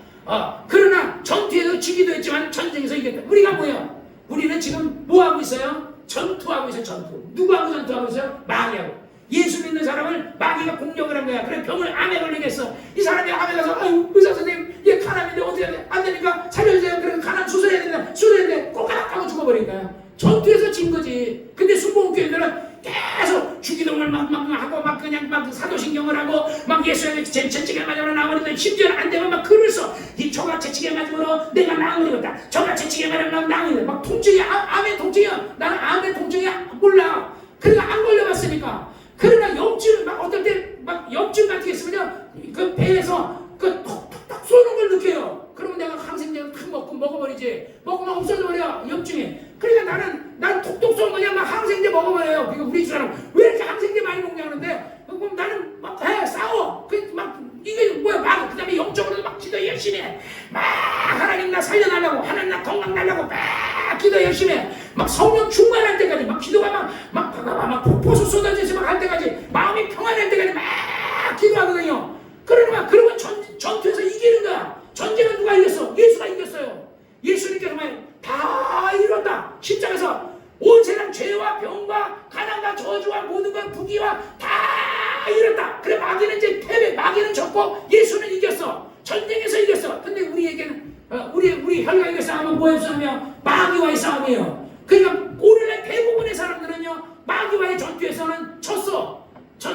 그러나 전투에서 지기도 했지만 전쟁에서 이겼다. 우리가 뭐예요? 우리는 지금 뭐 하고 있어요? 전투하고 있어요. 전투. 누구하고 전투하고 있어요? 마귀하고. 예수 믿는 사람을 마귀가 공격을 한 거야. 그래 병을 암에 걸리겠어. 이 사람이 암에 가서 아유 의사 선생님 얘 가난인데 어떻게 해야 돼? 안 되니까 살려주세요. 그래 가난 수술해야 된다. 수술해야 돼. 꼬가락 하고 죽어버린 거야. 전투에서 진 거지. 근데 순복음교회들은 계속 주기도를 막 하고 막 그냥 막 사도신경을 하고 막 예수에게 채찍에 맞으러 나오는데 심지어는 안 되면 막 글을 써. 이 저가 채찍에 맞으므로 내가 나으리로다. 저가 채찍에 맞으면 나으리로다. 막 통증이 암의 통증이야. 나는 암의 통증이 몰라. 그러니까 안 걸려봤으니까. 그러나 염증 막 어떨 때 막 염증 같은 게 있으면요 그 배에서 그 톡톡톡 쏘는 걸 느껴요. 그러면 내가 항생제를 탁 먹어버리지. 먹으면 없어져버려 염증이. 그러니까 난 톡톡 쏘는 거냐 막 항생제 먹어버려요. 그러니까 우리 사람 왜 이렇게 항생제 많이 먹냐 하는데 그럼 나는 막 싸워. 막 이게 뭐야 막 그다음에 영적으로 막 기도 열심히 해. 막 하나님 나 살려달라고 하나님 나 건강 달라고 막 기도 열심히 해. 막 성령 충만할 때까지 막 기도가 막 폭포수 쏟아지지 막 할 때까지 마음이 평안할 때까지 막 기도하거든요. 그러면 전투에서 이기는 거야. 전쟁은 누가 이겼어? 예수가 이겼어요. 예수님께 정말 다 이뤘다. 십자가에서 온 세상 죄와 병과 가난과 저주와 모든 것 부귀와 다 이뤘다. 그래 마귀는 이제 패배, 마귀는 졌고 예수는 이겼어. 전쟁에서 이겼어. 근데 우리에게는 우리 혈과의 싸움은 뭐의 싸움이야? 마귀와의 싸움이에요. 그러니까 오늘날 대부분의 사람들은요 마귀와의 전투에서는 졌어.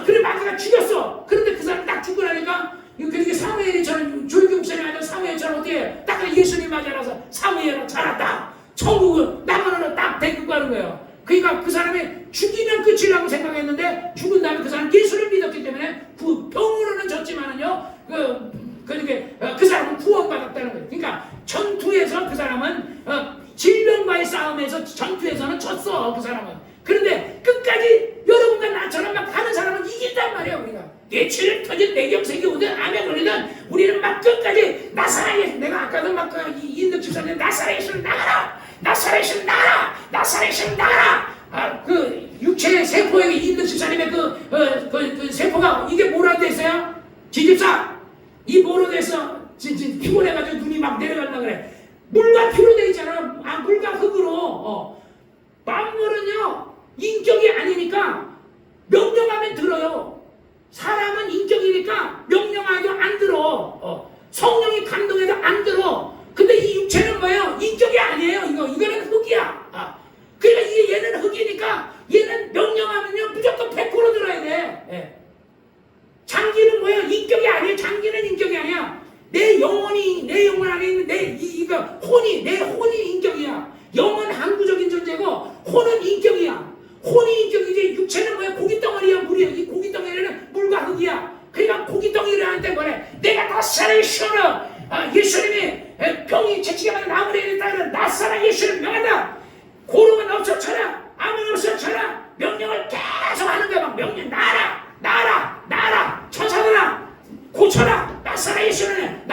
그래 마귀가 죽였어. 그런데 그 사람 딱 죽고 나니까 그렇게 사무엘이처럼 조용히 목사님 아니라 사무엘처럼 어떻게 해? 딱 예수님 맞아라서 사무엘아 잘했다. 천국은 나만으로 딱 데리고 가는 거예요. 그러니까 그 사람이 죽이면 끝이라고 생각했는데 죽은 다음에 그 사람 예수를 믿었기 때문에 그 병으로는 졌지만은요 그 사람은 구원받았다는 거예요. 그러니까 전투에서 그 사람은 질병과의 싸움에서 전투에서는 졌어. 그 사람은. 그런데 끝까지 여러분과 나처럼 막 하는 사람은 이긴단 말이야. 우리가 뇌치를 터진 뇌경색이 오든 암에 걸리든 우리는 막 끝까지 나사렛 내가 아까도 막 인덕 집사님 나사렛을 나가라. 나사렛을 나가라. 나사렛을 나가라. 그 육체의 세포에 인덕 집사님의 그 세포가 이게 뭐라 됐어요? 지집사 이 뭐로 됐어? 피곤해가지고 눈이 막 내려간다 그래. 물과 피로 돼 있잖아. 물과 흙으로. 만물은요 인격이 아니니까 명령하면 들어요. 사람은 인격이니까 명령하도 안 들어. 성령이 감동해도 안 들어. 근데 이 육체는 뭐예요? 인격이 아니에요. 이거는 흙이야. 그러니까 얘는 흙이니까 얘는 명령하면요 무조건 100% 들어야 돼. 장기는 뭐예요? 인격이 아니에요. 장기는 인격이 아니야. 내 영혼 안에 있는 내 혼이 인격이야. 영은 항구적인 존재고 혼은 인격이야. 혼이 인격이지 육체는 뭐야? 고깃덩어리야 물이야. 이 고깃덩어리는 물과 흙이야. 그러니까 고깃덩이를 하는데 뭐래? 내가 나사렛 시온을 예수님이 병이 채찍에 맞아 나무에 있다는 나사렛 예수를 명한다. 고름은 없어 쳐라. 암은 없어 쳐라. 명령을 계속 하는 거야. 막 명령 나라 천사들아 고쳐라. 나사렛 예수는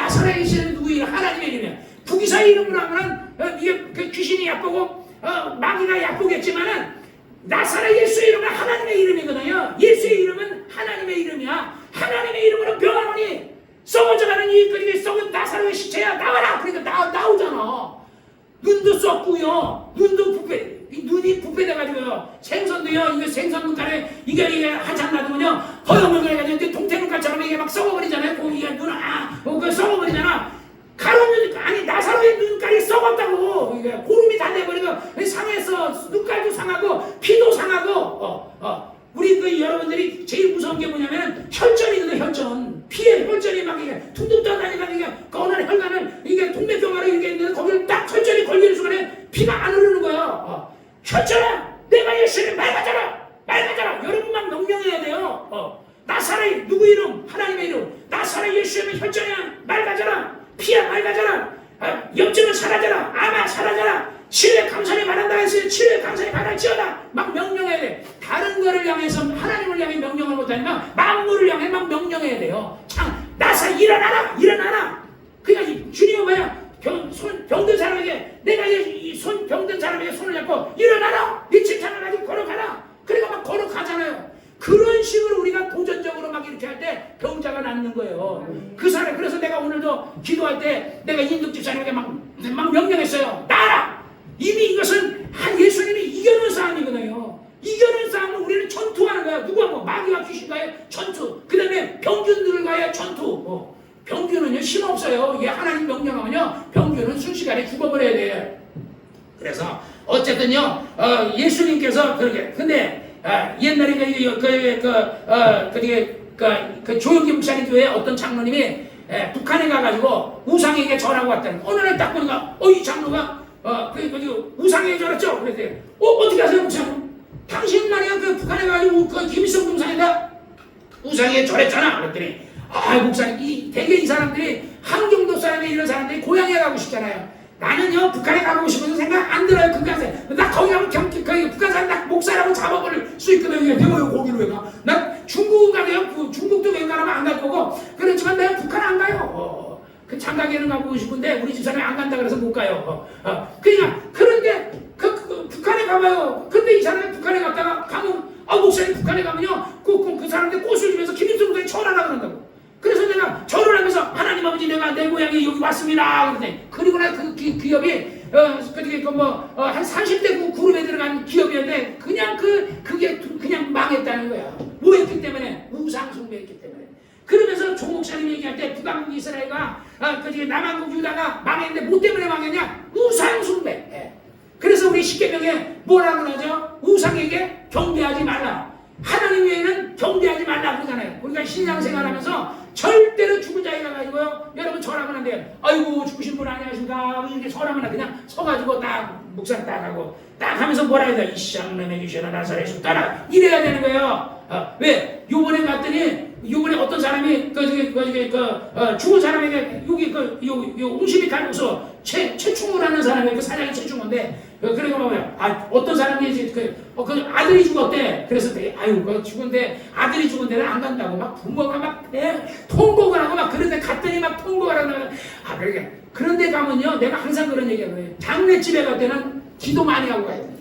이게 한참 놔두면요 허용을 그래가지고 동태눈깔처럼 이게 막 썩어버리잖아요. 고기가 그 썩어버리잖아. 가로는 아니 나사로의 눈깔이 썩었다고. 이게 고름이 다 내버리고 상해서 눈깔도 상하고 피도 상하고. 우리 그 여러분들이 제일 무서운 게 뭐냐면 혈전이거든. 혈전. 피에 혈전이 막 이게 퉁퉁 떠다니다가 이게 꺼낸 혈관을 이게 동맥경화로 이렇게 있는데 거기를 딱 혈전이 걸리는 순간에 피가 안 흐르는 거야. 혈전아, 내가 예수를 맑아져라. 여러분만 명령해야 돼요. 나사렛 누구 이름? 하나님의 이름. 나사렛 예수의 혈전이야 맑아져라. 피야 맑아져라. 염증은 사라져라. 암아 사라져라. 치료에 감사히 바란다 했어요. 치료에 감사히 바랄지어다. 막 명령해야 돼. 다른 거를 향해서 하나님을 향해 명령을 못하니까 만물을 향해 막 명령해야 돼요. 참 나사 일어나라. 그러니까 주님은 뭐야? 병든 사람에게 내가 이 병든 사람에게 손을 잡고 일어나라. 네 칭찬을 가지고 걸어가라. 그러니까 막 걸어가잖아요. 그런 식으로 우리가 도전적으로 막 이렇게 할 때 병자가 낫는 거예요. 그 사람 그래서 내가 오늘도 기도할 때 내가 인도 집사님에게 막 명령했어요. 나라. 이미 이것은 예수님이 이겨놓은 싸움이거든요. 이겨놓은 싸움은 우리는 전투하는 거야. 누구하고 마귀와 귀신과의 전투. 그 다음에 병균들과의 전투. 병균은요 힘없어요. 이게 하나님 명령하면요 병균은 순식간에 죽어버려야 돼요. 그래서 어쨌든요 예수님께서 그렇게 근데 옛날에 그 조영기 목사님 교회 어떤 장로님이 북한에 가가지고 우상에게 절하고 왔다는 어느 날 딱 보니까 이 장로가 우상에게 절했죠. 그랬더니 어떻게 하세요 목사님? 당신 말이야 그 북한에 가가지고 그 김일성 동상에다 우상에게 절했잖아. 그랬더니 목사님 대개 이 사람들이 한경도 사람이 이런 사람들이 고향에 가고 싶잖아요. 나는요 북한에 가고 싶어서 생각 안 들어요. 나 거기 가면 거기 북한 사람 나 목사라고 잡아버릴 수 있거든요. 내가 왜 거기로 왜 가? 나 중국 가요. 중국도 웬간하면 안 갈 거고. 그렇지만 내가 북한 안 가요. 그 장가게는 가고 싶은데 우리 집사람이 안 간다 그래서 못 가요. 그런데 북한에 가봐요. 근데 이 사람이 북한에 갔다가 가면 목사님 북한에 가면요 그 사람들 꽃을 주면서 김일성 동상에 절하라 그런다고. 그래서 내가 절을 하면서 하나님 아버지 내가 내 고향에 여기 왔습니다. 그랬더니 그리고 나 그 기업이 한 30대 그룹에 들어간 기업이었는데 그게 그냥 망했다는 거야. 뭐 했기 때문에? 우상 숭배했기 때문에. 그러면서 조 목사님이 얘기할 때 북왕국 이스라엘과 남한국 유다가 망했는데 뭐 때문에 망했냐? 우상 숭배. 그래서 우리 십계명에 뭐라고 하죠? 우상에게 경배하지 말라. 하나님 외에는 경배하지 말라 그러잖아요. 우리가 신앙생활하면서 절대로 죽은 자에 가가지고요 여러분 절하면 안 돼요. 아이고 죽으신 분 안녕하십니까 이렇게 절하면 안 그냥 서가지고 딱 묵상 딱 하고 딱 하면서 뭐라 해야 돼? 이쌍놈의 귀신아 나사렛을 따라 이래야 되는 거예요. 왜? 요번에 갔더니 요번에 어떤 사람이 죽은 사람에게 여기 웅심이 갈고서 최충을 하는 사람이 사장이 최충인데 그러니까 뭐야? 어떤 사람이 그 아들이 죽었대. 그래서 죽은데 아들이 죽은 데는 안 간다고 막 부모가 막 통곡을 하고 막 그런데 갔더니 막 통곡을 하고 그러니까 그런데 가면요 내가 항상 그런 얘기하거든요. 장례집에 갈 때는 기도 많이 하고 가야 돼요.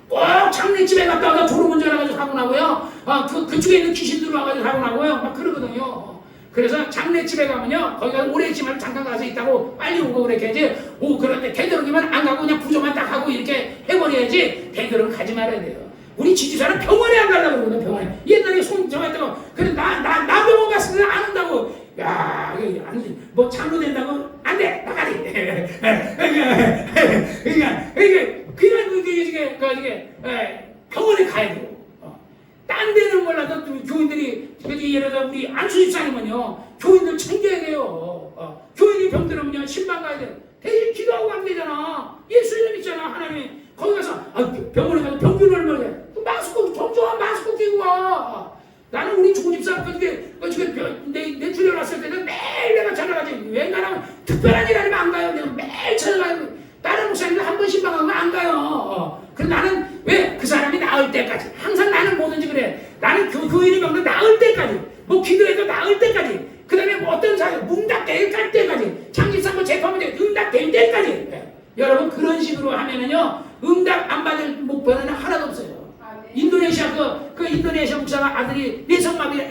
꼭 장례집에 갔다 와서 졸음운전 해가지고 사고 나고요. 그쪽에 있는 귀신들 와가지고 사고 나고요. 막 그러거든요. 그래서 장례집에 가면요 거기가 오래 있지만 잠깐 가서 있다고 빨리 오고 그랬겠지. 그런데 되도록이면 안 가고 그냥 부조만 딱 하고 이렇게 해버려야지. 되도록 가지 말아야 돼요. 우리 지지사는 병원에 안 가려고 그러거든. 병원에 옛날에 손 정했다고 그래 나 병원 갔을 때 안 온다고. 야, 뭐 장로 된다고 안 돼. 나가리. 그러니까 병원에 가야 돼요. 딴 데는 몰라도 교인들이 예를 들어 우리 안수 집사님은요 교인들 챙겨야 돼요. 교인이 병들으면요 신방 가야 돼요. 대신 기도하고 가면 되잖아. 예수님 있잖아. 하나님이 거기 가서 병원에 가서 병균을 먹여 마스크 정정한 마스크 끼고 와. 나는 우리 주고 집사 내 주례 왔을 때는 매일 내가 찾아가지. 웬간하면 특별한 일 아니면 안 가요. 내가 매일 찾아가요. 다른 목사님들 한 번 신방하면 안 가요. 그래서 나는 왜? 그 사람이 나을 때까지. 항상 나는 뭐든지 그래. 나는 교인이 병든 나을 때까지. 뭐 기도해도 나을 때까지. 그 다음에 뭐 어떤 사람 응답될 때까지. 장기상 뭐 재판문제 응답될 때까지. 여러분 그런 식으로 하면은요 응답 안 받을 목표는 하나도 없어요. 인도네시아 인도네시아 목사가 아들이 뇌성마비를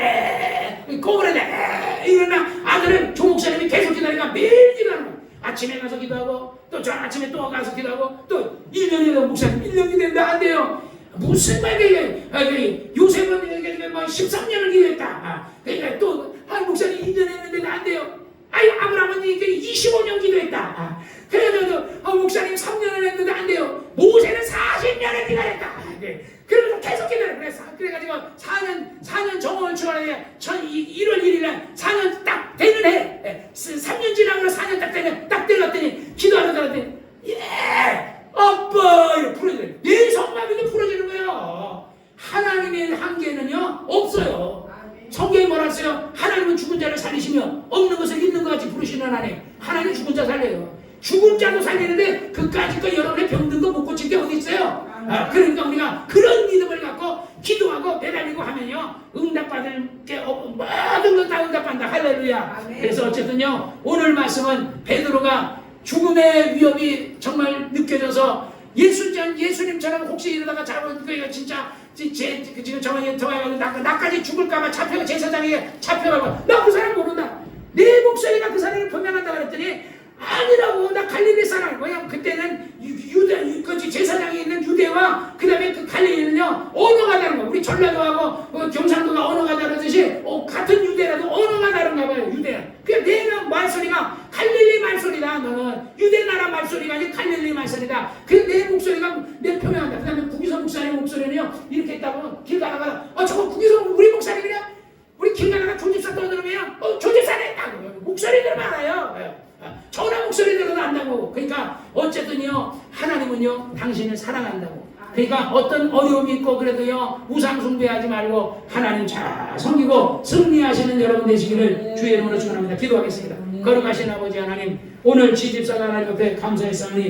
꼬부라져 이러나 아들은 조 목사님이 계속 기다리니까 매일 기도하는 거야. 아침에 가서 기도하고 또 저 아침에 또 가서 기도하고 또 1년이라도 목사님 1년이 된다 안 돼요. 무슨 말이에요. 요셉은 내가 13년을 기도했다. 그러니까 또 목사님 2년 했는데도 안 돼요. 아유, 아브라함은 25년 기도했다. 그래도 목사님 3년을 했는데 안 돼요. 모세는 40년을 기다렸다. 그러면서 계속 기다려. 그래가지고 4년 정월 주간에 1월 1일 날 4년 딱 되는 해. 3년 지나고 4년 딱 되었더니 기도하러 들었더니 아빠 이렇게 부러져요. 내 성마비도 부러지는 거예요. 하나님의 한계는요 없어요. 성경에 뭐라 했어요? 하나님은 죽은 자를 살리시며 없는 것을 있는 것 같이 부르시는 하나님. 하나님 죽은 자 살려요. 죽은 자도 살리는데 그까짓 거 여러분의 병든 거 못 고칠 게 어디 있어요? 그러니까 우리가 그런 믿음을 갖고 기도하고 매달리고 하면요 응답받을 게 모든 것 다 응답한다. 할렐루야. 그래서 어쨌든요 오늘 말씀은 베드로가 죽음의 위협이 정말 느껴져서 예수님처럼 혹시 이러다가 잘못되면 진짜 지금 정해가지고 나까지 죽을까봐 제사장에게 잡혀가고 나 그 사람 모른다. 내 목소리가 그 사람을 분명한다 그랬더니 아니라고. 나 갈릴리 사람. 뭐냐 그때는 제사장이 있는 유대와 그 다음에 그 갈릴리는요 언어가 다른 거야. 우리 전라도하고 경상도가 언어가 다르듯이 같은 유대라도 언어가 다른가 봐요. 유대. 그냥 내가 말소리가 갈릴리 말소리다. 너는 유대 나라 말소리가 아니라 갈릴리 말소리다. 그래서 내 목소리가 내 표명한다. 그 다음에 구기성 목사님 목소리는요 이렇게 했다고 길 가다가 저거 구기성 우리 목사님이냐? 우리 길 가다가 조집사 떠들으면 조집사네. 목소리 들으면 알아요. 전화 목소리 들어도 안다고. 그러니까 어쨌든요 하나님은요 당신을 사랑한다고. 그러니까 어떤 어려움이 있고 그래도요 우상 숭배하지 말고 하나님 잘 섬기고 승리하시는 여러분 되시기를 주의 이름으로 축원합니다. 기도하겠습니다. 거룩하신 아버지 하나님, 오늘 지집사가 하나님 앞에 감사했사오니